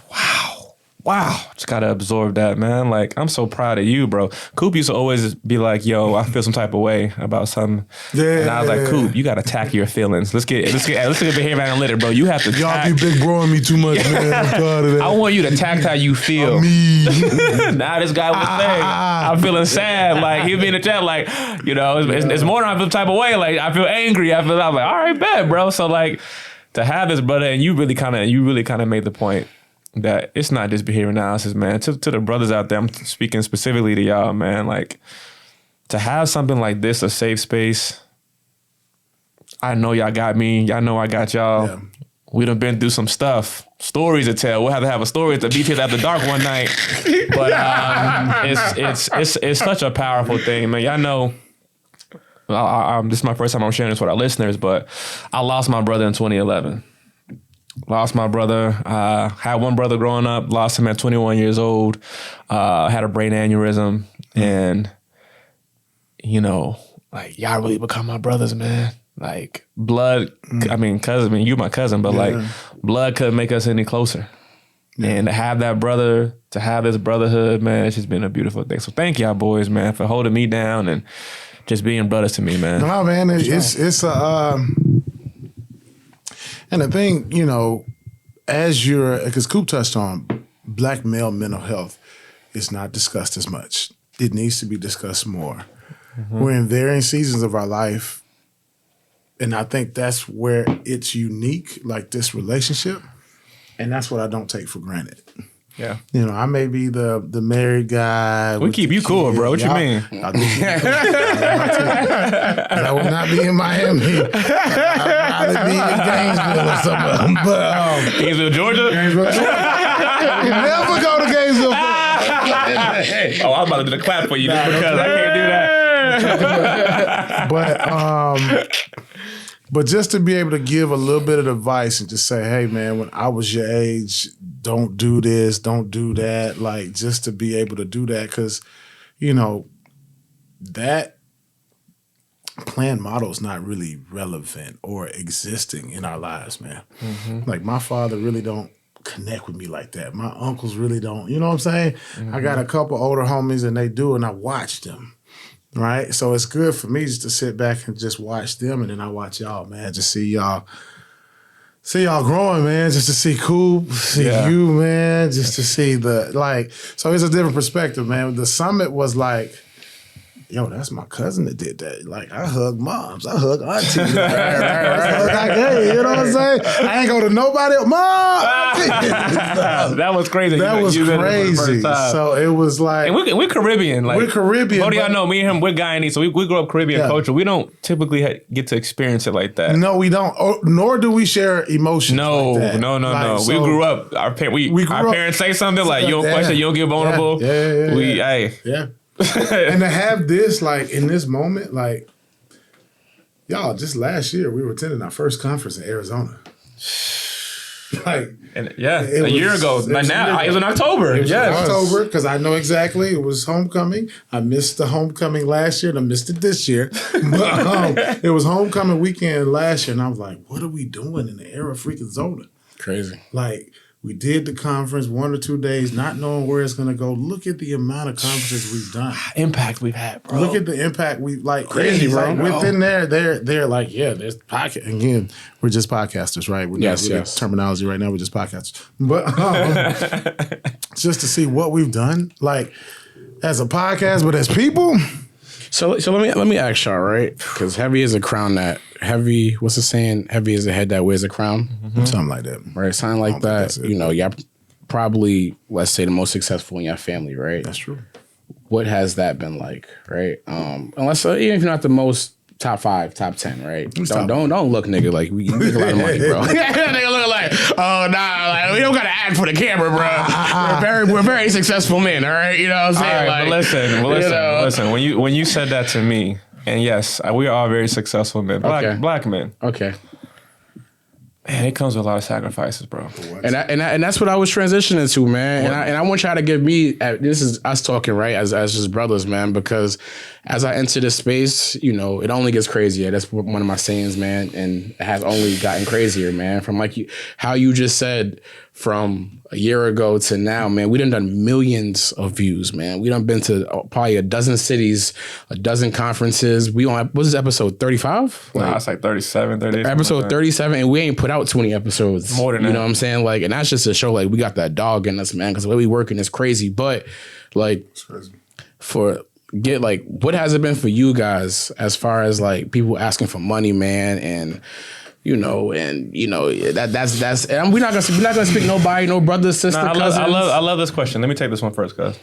wow. Just got to absorb that, man. Like, I'm so proud of you, bro. Coop used to always be like, yo, I feel some type of way about something. Yeah. And I was like, Coop, you got to tackle your feelings. Let's get behavior analytic, bro. You have to Y'all be big broing me too much, man. I'm tired of that. I want you to tact how you feel. Now this guy was saying, I'm feeling sad. Like, he'd be in the chat like, you know, it's more than I feel the type of way. Like, I feel angry. I'm like, all right, bet, bro. So, like, to have this brother, and you really kind of made the point that it's not just behavior analysis, man. To the brothers out there, I'm speaking specifically to y'all, man. Like, to have something like this, a safe space, I know y'all got me. Y'all know I got y'all. Yeah. We done been through some stuff, stories to tell. We'll have to have a story at the Details After Dark one night. But it's such a powerful thing, man. Y'all know, this is my first time I'm sharing this with our listeners, but I lost my brother in 2011. Lost my brother. Had one brother growing up. Lost him at 21 years old. Had a brain aneurysm. And, you know, like, y'all really become my brothers, man. Like, blood, I mean, you my cousin, but like, blood couldn't make us any closer. Yeah. And to have that brother, to have this brotherhood, man, it's just been a beautiful thing. So thank y'all boys, man, for holding me down and just being brothers to me, man. No, man, it's and the thing, you know, because Coop touched on Black male mental health is not discussed as much. It needs to be discussed more. Mm-hmm. We're in varying seasons of our life, and I think that's where it's unique, like this relationship, and that's what I don't take for granted. Yeah. You know, I may be the married guy. We keep you cool, bro. What you mean? I would not be in Miami. I'd probably be in Gainesville or something. But, Gainesville, Georgia? Gainesville, Georgia. Never go to Gainesville. Oh, I'm about to do the clap for you just because I can't do that. But just to be able to give a little bit of advice and just say, hey, man, when I was your age, don't do this, don't do that. Like, just to be able to do that because, you know, that plan model is not really relevant or existing in our lives, man. Mm-hmm. Like, my father really don't connect with me like that. My uncles really don't. You know what I'm saying? Mm-hmm. I got a couple older homies and they do, and I watch them. Right? So it's good for me just to sit back and just watch them, and then I watch y'all, man. Just see y'all growing, man. Just to see Coop, see you, man. Just to see so it's a different perspective, man. The summit was like, yo, that's my cousin that did that. Like, I hug moms. I hug aunties. You know what I'm saying? I ain't go to nobody else. Mom! That was crazy. That was crazy. So it was like... And we're Caribbean. Like, we're Caribbean. What do y'all know? Me and him, we're Guyanese. So we grew up Caribbean culture. We don't typically get to experience it like that. No, we don't. Nor do we share emotions No. So we grew up... Our parents say something like, you don't question, you don't get vulnerable. Yeah. And to have this, like, in this moment, like, y'all, just last year, we were attending our first conference in Arizona. Like, a year ago. Like now, it was in October. It was in October, because I know exactly it was homecoming. I missed the homecoming last year, and I missed it this year. But it was homecoming weekend last year, and I was like, what are we doing in the Arizona? Crazy. Like, we did the conference 1 or 2 days, not knowing where it's going to go. Look at the amount of conferences we've done. Impact we've had, bro. Look at the impact we've, like, crazy, bro. Like, within there, they're like, yeah, there's podcast. Again, we're just podcasters, right? We're not really terminology right now. We're just podcasters. But just to see what we've done, like, as a podcast, but as people. So let me ask y'all, right? Because heavy is a crown that what's the saying? Heavy is a head that wears a crown. Mm-hmm. Something like that. Right, something like that. You know, y'all probably, let's say, the most successful in your family, right? That's true. What has that been like, right? Unless even if you're not the most top 5, top 10, right? Don't look, nigga, like we make a lot of money, bro. Nigga look like, oh nah, like, we don't gotta act for the camera, bro. We're very successful men, all right? You know what I'm saying? All right, like, listen. When you said that to me, and yes, we are all very successful men, black men. Okay. Man, it comes with a lot of sacrifices, bro. And that's what I was transitioning to, man. And I want y'all to give me, this is us talking, right, as just brothers, man, because as I enter this space, you know, it only gets crazier. That's one of my sayings, man, and it has only gotten crazier, man. From like how you just said, from a year ago to now, man, we done millions of views, man. We done been to probably a dozen cities, a dozen conferences. We on, what's this episode, 35? Nah, it's like 37, 38. Episode 37, and we ain't put out 20 episodes. More than that. You know what I'm saying? Like, and that's just to show, like, we got that dog in us, man, because the way we working is crazy. But, like, what has it been for you guys as far as, like, people asking for money, man, and... that's and we're not gonna speak nobody, no brother, sister, cousins. I love this question. Let me take this one first, cuz.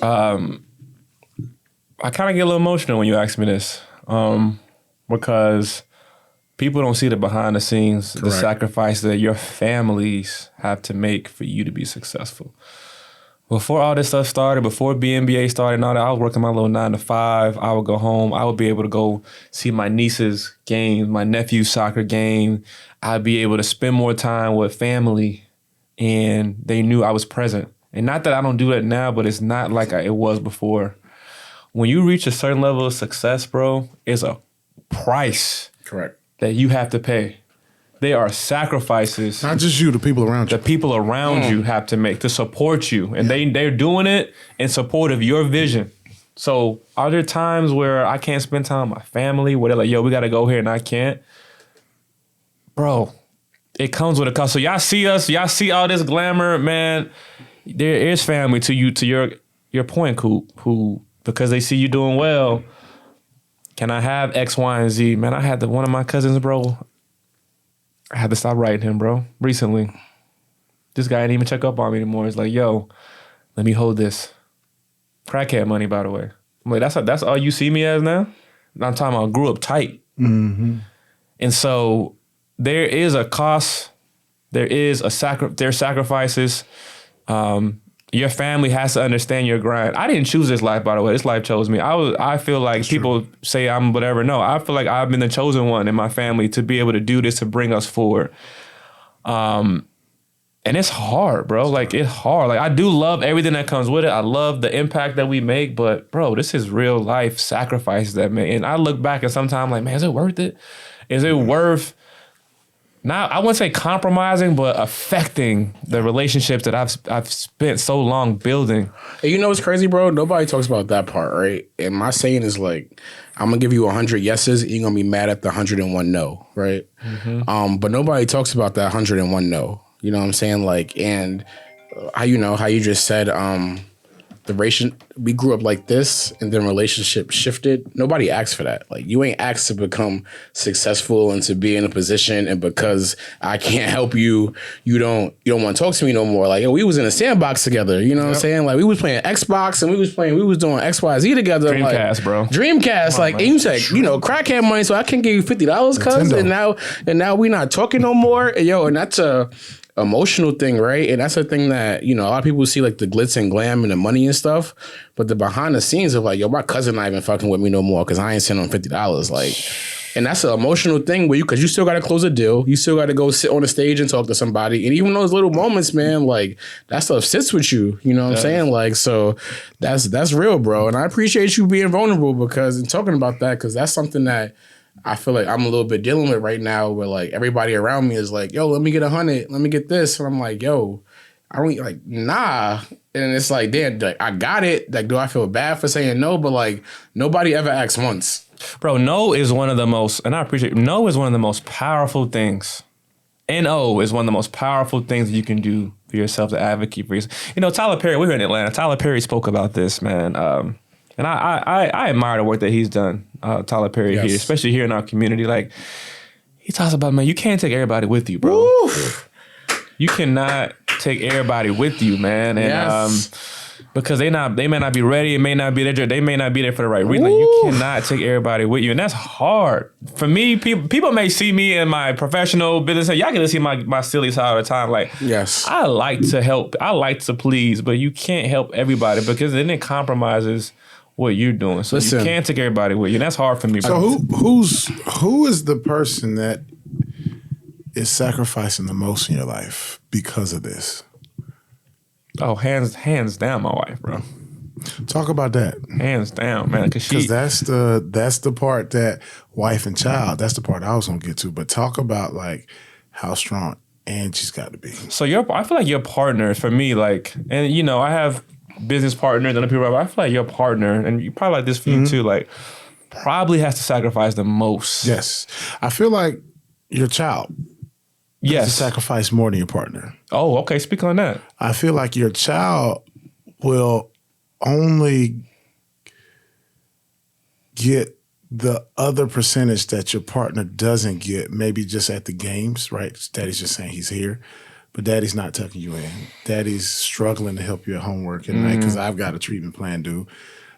I kind of get a little emotional when you ask me this, because people don't see the behind the scenes, the sacrifice that your families have to make for you to be successful. Before all this stuff started, before BNBA started and all that, I was working my little 9 to 5. I would go home. I would be able to go see my niece's games, my nephew's soccer game. I'd be able to spend more time with family, and they knew I was present. And not that I don't do that now, but it's not like it was before. When you reach a certain level of success, bro, it's a price that you have to pay. They are sacrifices. Not just you, the people around you. The people around you have to make to support you. And they're doing it in support of your vision. So are there times where I can't spend time with my family, where they're like, yo, we got to go here and I can't? Bro, it comes with a cost. So y'all see us, y'all see all this glamour, man. There is family to you, to your point, Coop, who, because they see you doing well, can I have X, Y, and Z? Man, I had one of my cousins, bro, I had to stop writing him, bro, recently. This guy didn't even check up on me anymore. He's like, yo, let me hold this. Crackhead money, by the way. I'm like, that's all you see me as now? I'm talking about grew up tight. Mm-hmm. And so there is a cost. There is there's sacrifices. Your family has to understand your grind. I didn't choose this life, by the way. This life chose me. I feel like that's people true. Say I'm whatever. No, I feel like I've been the chosen one in my family to be able to do this, to bring us forward. And it's hard, bro. Like, it's hard. Like, I do love everything that comes with it. I love the impact that we make. But, bro, this is real life sacrifices that make. And I look back and sometimes I'm like, man, is it worth it? Is it worth... Not, I wouldn't say compromising, but affecting the relationships that I've spent so long building. And you know what's crazy, bro? Nobody talks about that part, right? And my saying is like, I'm gonna give you 100 yeses, and you're gonna be mad at the 101 no, right? Mm-hmm. But nobody talks about that 101 no. You know what I'm saying? Like, and how you just said, we grew up like this, and then relationship shifted. Nobody asked for that. Like, you ain't asked to become successful and to be in a position, and because I can't help you, you don't want to talk to me no more. Like, yo, we was in a sandbox together. You know what I'm saying? Like, we was playing Xbox and we was doing XYZ together. Dreamcast, like, bro. Dreamcast. Like, and you said, crackhead money, so I can give you $50, cuz, and now we not talking no more. And that's a emotional thing, right? And that's a thing that, a lot of people see, like, the glitz and glam and the money and stuff, but the behind the scenes of like, yo, my cousin not even fucking with me no more because I ain't sending him $50. Like, and that's an emotional thing where because you still got to close a deal, you still got to go sit on the stage and talk to somebody, and even those little moments, man, like, that stuff sits with you. You know what I'm saying? Like, so that's real, bro. And I appreciate you being vulnerable and talking about that, because that's something that I feel like I'm a little bit dealing with right now, where like everybody around me is like, yo, let me get 100, let me get this. And I'm like, yo, I don't like, nah. And it's like, damn, like, I got it. Like, do I feel bad for saying no? But like, nobody ever asks once. Bro, no is one of the most, and I appreciate, no is one of the most powerful things. No is one of the most powerful things that you can do for yourself, to advocate for yourself. Tyler Perry, we're here in Atlanta. Tyler Perry spoke about this, man. And I admire the work that he's done, Tyler Perry, here, especially here in our community. Like, he talks about, man, you can't take everybody with you, bro. Oof. You cannot take everybody with you, man. And because they may not be ready, it may not be there, they may not be there for the right reason. Like, you cannot take everybody with you, and that's hard. For me, people may see me in my professional business, and y'all get to see my silly side all the time. Like, I like to help, I like to please, but you can't help everybody because then it compromises what you're doing. So you can't take everybody with you, and that's hard for me. So who is the person that is sacrificing the most in your life because of this? Oh, hands down, my wife, bro. Talk about that. Hands down, man. Because that's the part that wife and child. That's the part I was gonna get to. But talk about like how strong Angie's got to be. So I feel like your partner for me, like, and you know, I have business partners and other people. I feel like your partner, and you probably like this for you too. Like, probably has to sacrifice the most. Yes, I feel like your child. Yes, sacrifice more than your partner. Oh, okay. Speak on that. I feel like your child will only get the other percentage that your partner doesn't get, maybe just at the games, right? Daddy's just saying he's here, but daddy's not tucking you in. Daddy's struggling to help you at homework at night because I've got a treatment plan due.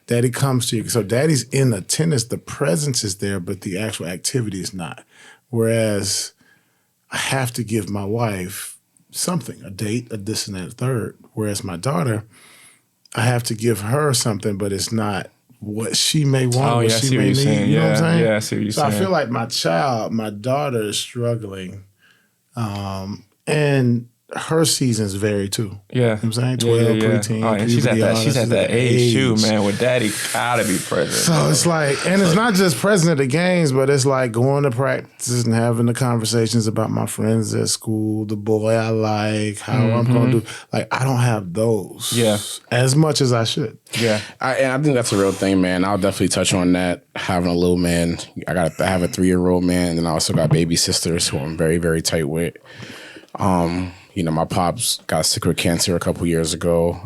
Daddy comes to you. So daddy's in attendance. The presence is there, but the actual activity is not. Whereas I have to give my wife something, a date, a this and that, a third. Whereas my daughter, I have to give her something, but it's not what she may want, what she may need. You know what I'm saying? Yeah, I see what you're saying. So I feel like my daughter is struggling. And her seasons vary too. Yeah. You know what I'm saying? 12, preteen. Oh, and she's at that age too, man, where daddy gotta be present. So it's like, and it's not just present at the games, but it's like going to practice and having the conversations about my friends at school, the boy I like, how I'm going to do. Like, I don't have those as much as I should. Yeah. And I think that's a real thing, man. I'll definitely touch on that. Having a little man, I have a 3-year-old man, and then I also got baby sisters who I'm very, very tight with. You know, my pops got sick with cancer a couple years ago.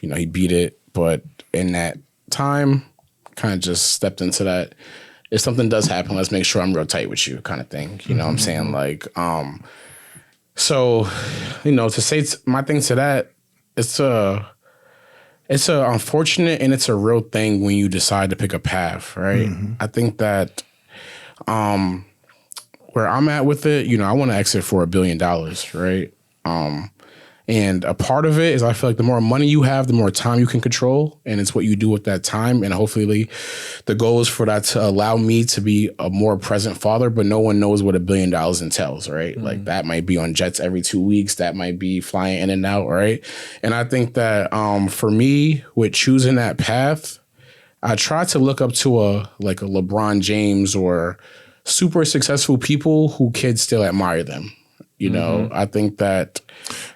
You know, he beat it, but in that time, kind of just stepped into that. If something does happen, let's make sure I'm real tight with you, kind of thing. You know what I'm saying? Like, so, you know, to say my thing to that, it's a unfortunate and it's a real thing when you decide to pick a path, right? I think that, where I'm at with it, you know, I want to exit for $1 billion, right? And a part of it is I feel like the more money you have, the more time you can control, and it's what you do with that time. And hopefully the goal is for that to allow me to be a more present father, but no one knows what $1 billion entails, right? Like that might be on jets every 2 weeks. That might be flying in and out, right? And I think that for me, with choosing that path, I try to look up to a LeBron James or super successful people who kids still admire them. You know, I think that.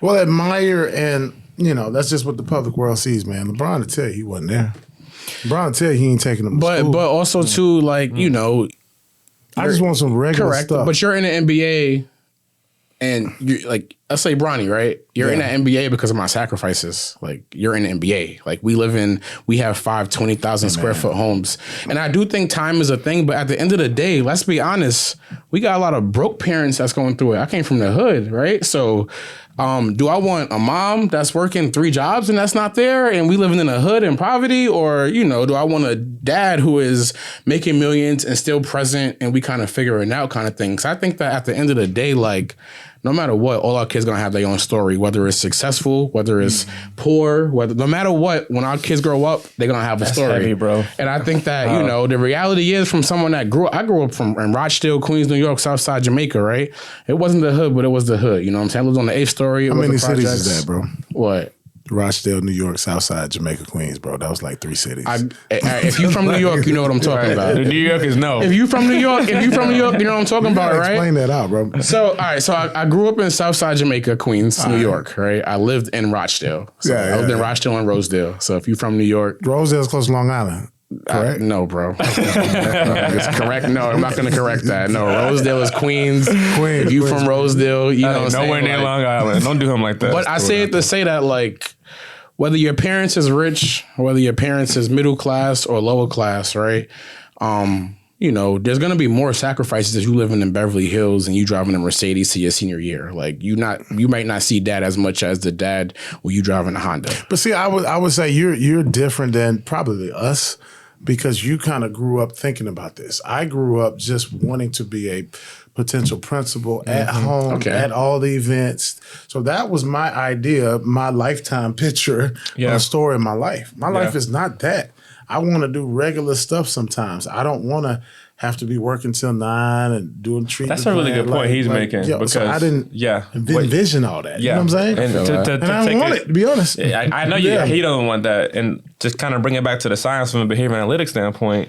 Well, admire and, you know, that's just what the public world sees, man. LeBron will tell you he wasn't there. LeBron will tell you he ain't taking them to school. But also, too, like, you know. I just want some regular stuff. But you're in the NBA and you're like, let's say Bronny, right? You're in the NBA because of my sacrifices. Like, you're in the NBA. Like, we have 20,000 square foot homes. And I do think time is a thing, but at the end of the day, let's be honest, we got a lot of broke parents that's going through it. I came from the hood, right? So do I want a mom that's working 3 jobs and that's not there and we living in a hood in poverty? Or, you know, do I want a dad who is making millions and still present and we kind of figuring out kind of thing? Because I think that at the end of the day, like, no matter what, all our kids gonna have their own story, whether it's successful, whether it's poor, no matter what, when our kids grow up, they're gonna have a story. Heavy, bro. And I think that, you know, the reality is from someone that I grew up in Rochdale, Queens, New York, Southside Jamaica, right? It wasn't the hood, but it was the hood. You know what I'm saying? I lived on the 8th story. How many cities is that, bro? What? Rochdale, New York, Southside, Jamaica, Queens, bro. That was like 3 cities. If you from New York, you know what I'm talking about. The New York is no. If you from New York, you know what I'm talking about, right? Explain that out, bro. So, all right. So I grew up in Southside Jamaica, Queens, New York, right? I lived in Rochdale. So I lived in Rochdale and Rosedale. So if you from New York. Rosedale's close to Long Island. Correct? No, bro. It's correct. No, I'm not going to correct that. No, Rosedale is Queens. If you from Rosedale, you know what I'm saying? Nowhere near Long Island. Don't do him like that. But I say it to say that, like, whether your parents is rich, whether your parents is middle class or lower class, right? you know, there's going to be more sacrifices if you living in Beverly Hills and you driving a Mercedes to your senior year. Like you might not see that as much as the dad when you driving a Honda. But see, I would say you're different than probably us because you kind of grew up thinking about this. I grew up just wanting to be a potential principal at home, at all the events. So that was my idea, my lifetime picture, a story of my life. My life is not that. I want to do regular stuff sometimes. I don't want to have to be working till 9 and doing treatment. That's a really good point he's making. Because so I didn't envision all that. You know what I'm saying? And, and I don't want it, to be honest. I know he don't want that. And just kind of bring it back to the science from a behavior analytics standpoint,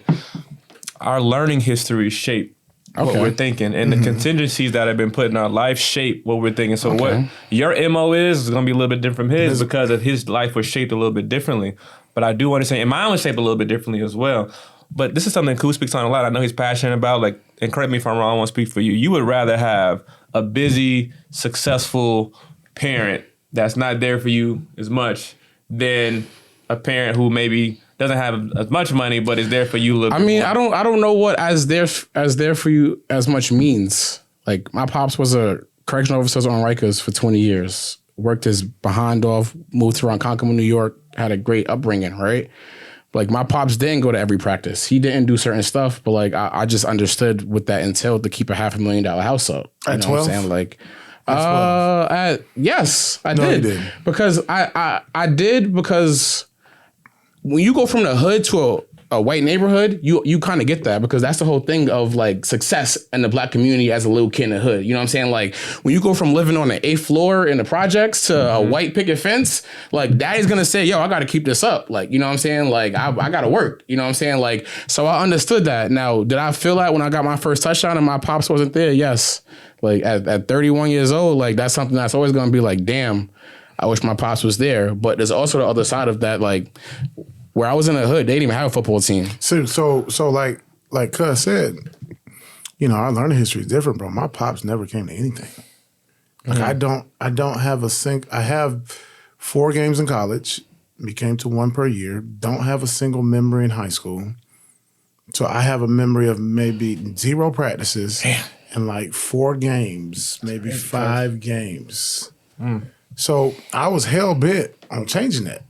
our learning history shape what we're thinking, and the contingencies that have been put in our life shape what we're thinking. So what your MO is going to be a little bit different from his because of his life was shaped a little bit differently. But I do understand, and mine was shaped a little bit differently as well. But this is something Koo speaks on a lot. I know he's passionate about, like, and correct me if I'm wrong, I won't speak for you. You would rather have a busy, successful parent that's not there for you as much than a parent who maybe doesn't have as much money, but is there for you a little bit more. I don't know what as there for you as much means. Like, my pops was a correctional officer on Rikers for 20 years. Worked his behind off, moved to Ronkonkoma, New York, had a great upbringing, right? Like, my pops didn't go to every practice. He didn't do certain stuff, but like I just understood what that entailed to keep a $500,000 house up. At 12? What I'm saying? Like, yes, I did. Because I did because when you go from the hood to a white neighborhood, you kind of get that because that's the whole thing of like success in the black community as a little kid in the hood. You know what I'm saying? Like when you go from living on the 8th floor in the projects to a white picket fence, like daddy's gonna say, yo, I gotta keep this up. Like, you know what I'm saying? Like I gotta work. You know what I'm saying? Like, so I understood that. Now, did I feel that when I got my first touchdown and my pops wasn't there? Yes. Like at 31 years old, like that's something that's always gonna be like, damn, I wish my pops was there. But there's also the other side of that, like, where I was in the hood, they didn't even have a football team. So like Cuz said, you know, our learning history is different, bro. My pops never came to anything. Like I don't have I have 4 games in college, became to 1 per year, don't have a single memory in high school. So I have a memory of maybe 0 practices and like 4 games, maybe 5 games. So I was hell bent on changing that.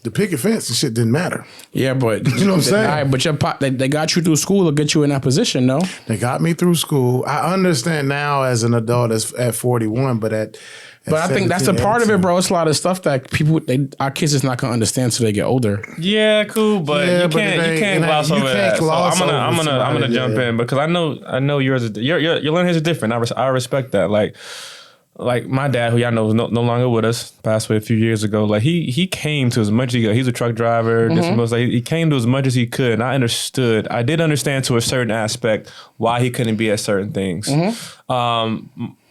The picket fence and shit didn't matter. Yeah, but you know what I'm saying? All right, but your pop, they got you through school to get you in that position, no? They got me through school. I understand now as an adult at 41, but but I think that's a part of it, bro. It's a lot of stuff that our kids is not gonna understand till they get older. Yeah, cool, but you can't gloss over that. So I'm gonna jump in because I know yours. Your learning history is different. I respect that. Like my dad, who y'all know is no longer with us, passed away a few years ago. Like he came to as much as he could. He's a truck driver. He came to as much as he could, and I did understand to a certain aspect why he couldn't be at certain things.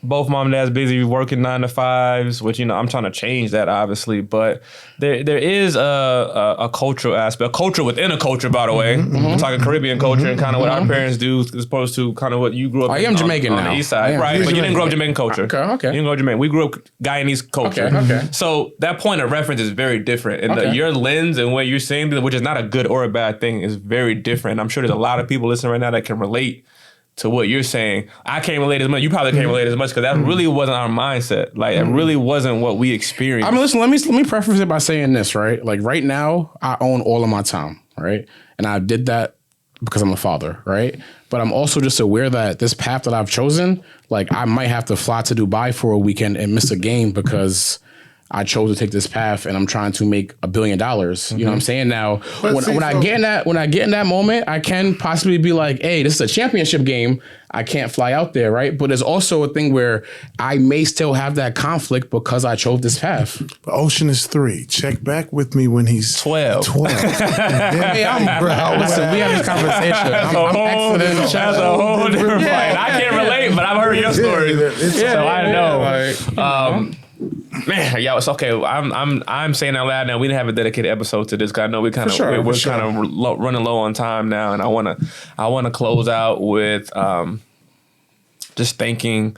Both mom and dad's busy working 9 to 5s, which, you know, I'm trying to change that, obviously. But there is a cultural aspect, a culture within a culture, by the way. We're talking Caribbean culture and kind of what our parents do as opposed to kind of what you grew up I am Jamaican on now. the east side. Right, but you didn't grow up Jamaican culture. Okay. You didn't grow up Jamaican. We grew up Guyanese culture. Okay. So that point of reference is very different. And your lens and what you're saying, which is not a good or a bad thing, is very different. And I'm sure there's a lot of people listening right now that can relate to what you're saying. I can't relate as much. You probably can't relate as much because that really wasn't our mindset. Like, it really wasn't what we experienced. I mean, listen, let me preface it by saying this, right? Like, right now, I own all of my time, right? And I did that because I'm a father, right? But I'm also just aware that this path that I've chosen, like, I might have to fly to Dubai for a weekend and miss a game because I chose to take this path and I'm trying to make $1 billion. You know what I'm saying? Now, when I get in that moment, I can possibly be like, hey, this is a championship game. I can't fly out there, right? But there's also a thing where I may still have that conflict because I chose this path. But Ocean is 3. Check back with me when he's 12. Hey, listen, we have this conversation. I'm excellent. That's a whole different fight. I can't relate, but I've heard your story. So I know. Man, yo, it's okay. I'm saying out loud now. We didn't have a dedicated episode to this because I know we're kind of running low on time now, and I wanna close out with just thanking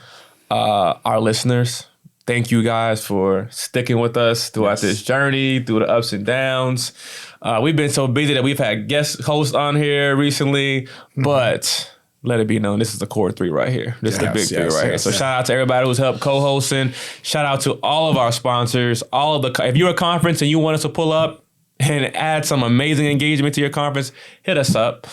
our listeners thank you guys for sticking with us throughout this journey, through the ups and downs. We've been so busy that we've had guest hosts on here recently, but let it be known, this is the core three right here. This is the big three right here. So shout out to everybody who's helped co-hosting. Shout out to all of our sponsors. If you're a conference and you want us to pull up and add some amazing engagement to your conference, hit us up.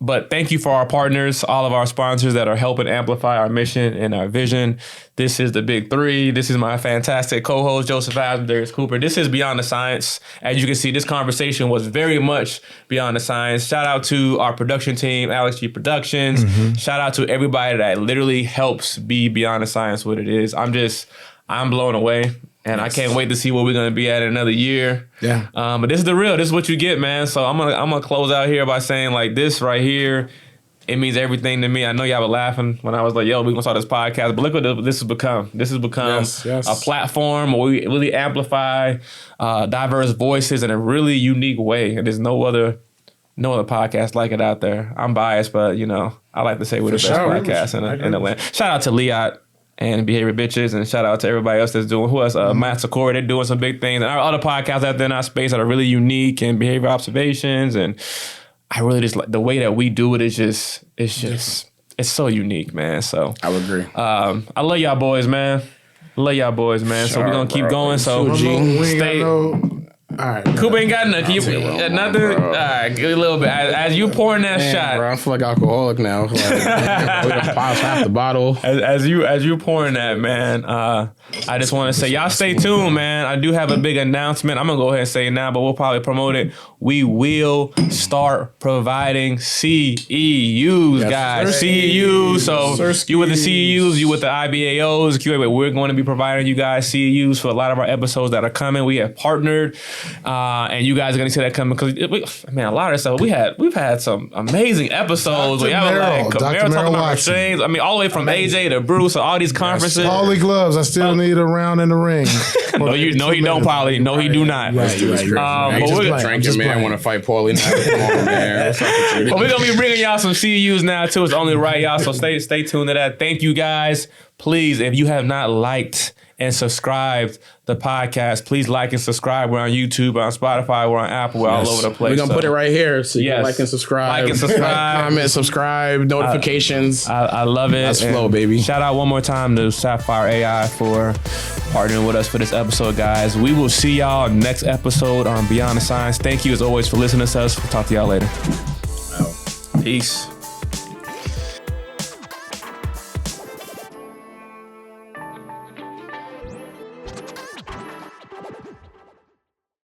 But thank you for our partners, all of our sponsors that are helping amplify our mission and our vision. This is the big three. This is my fantastic co-host, Joseph Adams, Darius Cooper. This is Beyond the Science. As you can see, this conversation was very much beyond the science. Shout out to our production team, Alex G Productions. Shout out to everybody that literally helps be Beyond the Science what it is. I'm blown away. And I can't wait to see where we're gonna be at in another year. Yeah. But this is the real. This is what you get, man. So I'm gonna close out here by saying like this right here. It means everything to me. I know y'all were laughing when I was like, "Yo, we gonna start this podcast." But look what this has become. This has become a platform where we really amplify diverse voices in a really unique way. And there's no other podcast like it out there. I'm biased, but I like to say we're the best podcast in the land. Shout out to Liat and Behavior Bitches, and shout out to everybody else that's doing. Who else? Matt Sakura, they're doing some big things. And our other podcasts out there in our space that are really unique and behavior observations. And I really just like the way that we do it. It's so unique, man. So I would agree. I love y'all boys, man. So we're gonna keep going. So stay. All right, Cooper ain't got nothing. Nothing. All right, give a little bit. As you pouring that shot, bro, I feel like alcoholic now. We done popped half the bottle. As you pouring that, man. I just want to say, y'all stay tuned, man. I do have a big announcement. I'm gonna go ahead and say it now, but we'll probably promote it. We will start providing CEUs, guys. CEUs. So you with the CEUs, you with the IBAOs. We're going to be providing you guys CEUs for a lot of our episodes that are coming. We have partnered. And you guys are gonna see that coming because a lot of stuff we've had some amazing episodes. We have like Camaro talking about machines. I mean, all the way from AJ to Bruce, all these conferences. Paulie gloves. I still need a round in the ring. No, he don't, Paulie. No, he do not. Right. But we're drinking, man. Want to fight Paulie now? Come on, man. But we're gonna be bringing y'all some CEUs now too. It's only right, y'all. So stay tuned to that. Thank you guys. Please, if you have not liked and subscribed the podcast, please like and subscribe. We're on YouTube, we're on Spotify, we're on Apple, we're all over the place. We're gonna put it right here, so you can like and subscribe. Comment, subscribe, notifications. I love it. That's flow, baby. Shout out one more time to Sapphire AI for partnering with us for this episode, guys. We will see y'all next episode on Beyond the Science. Thank you as always for listening to us. We'll talk to y'all later. Peace.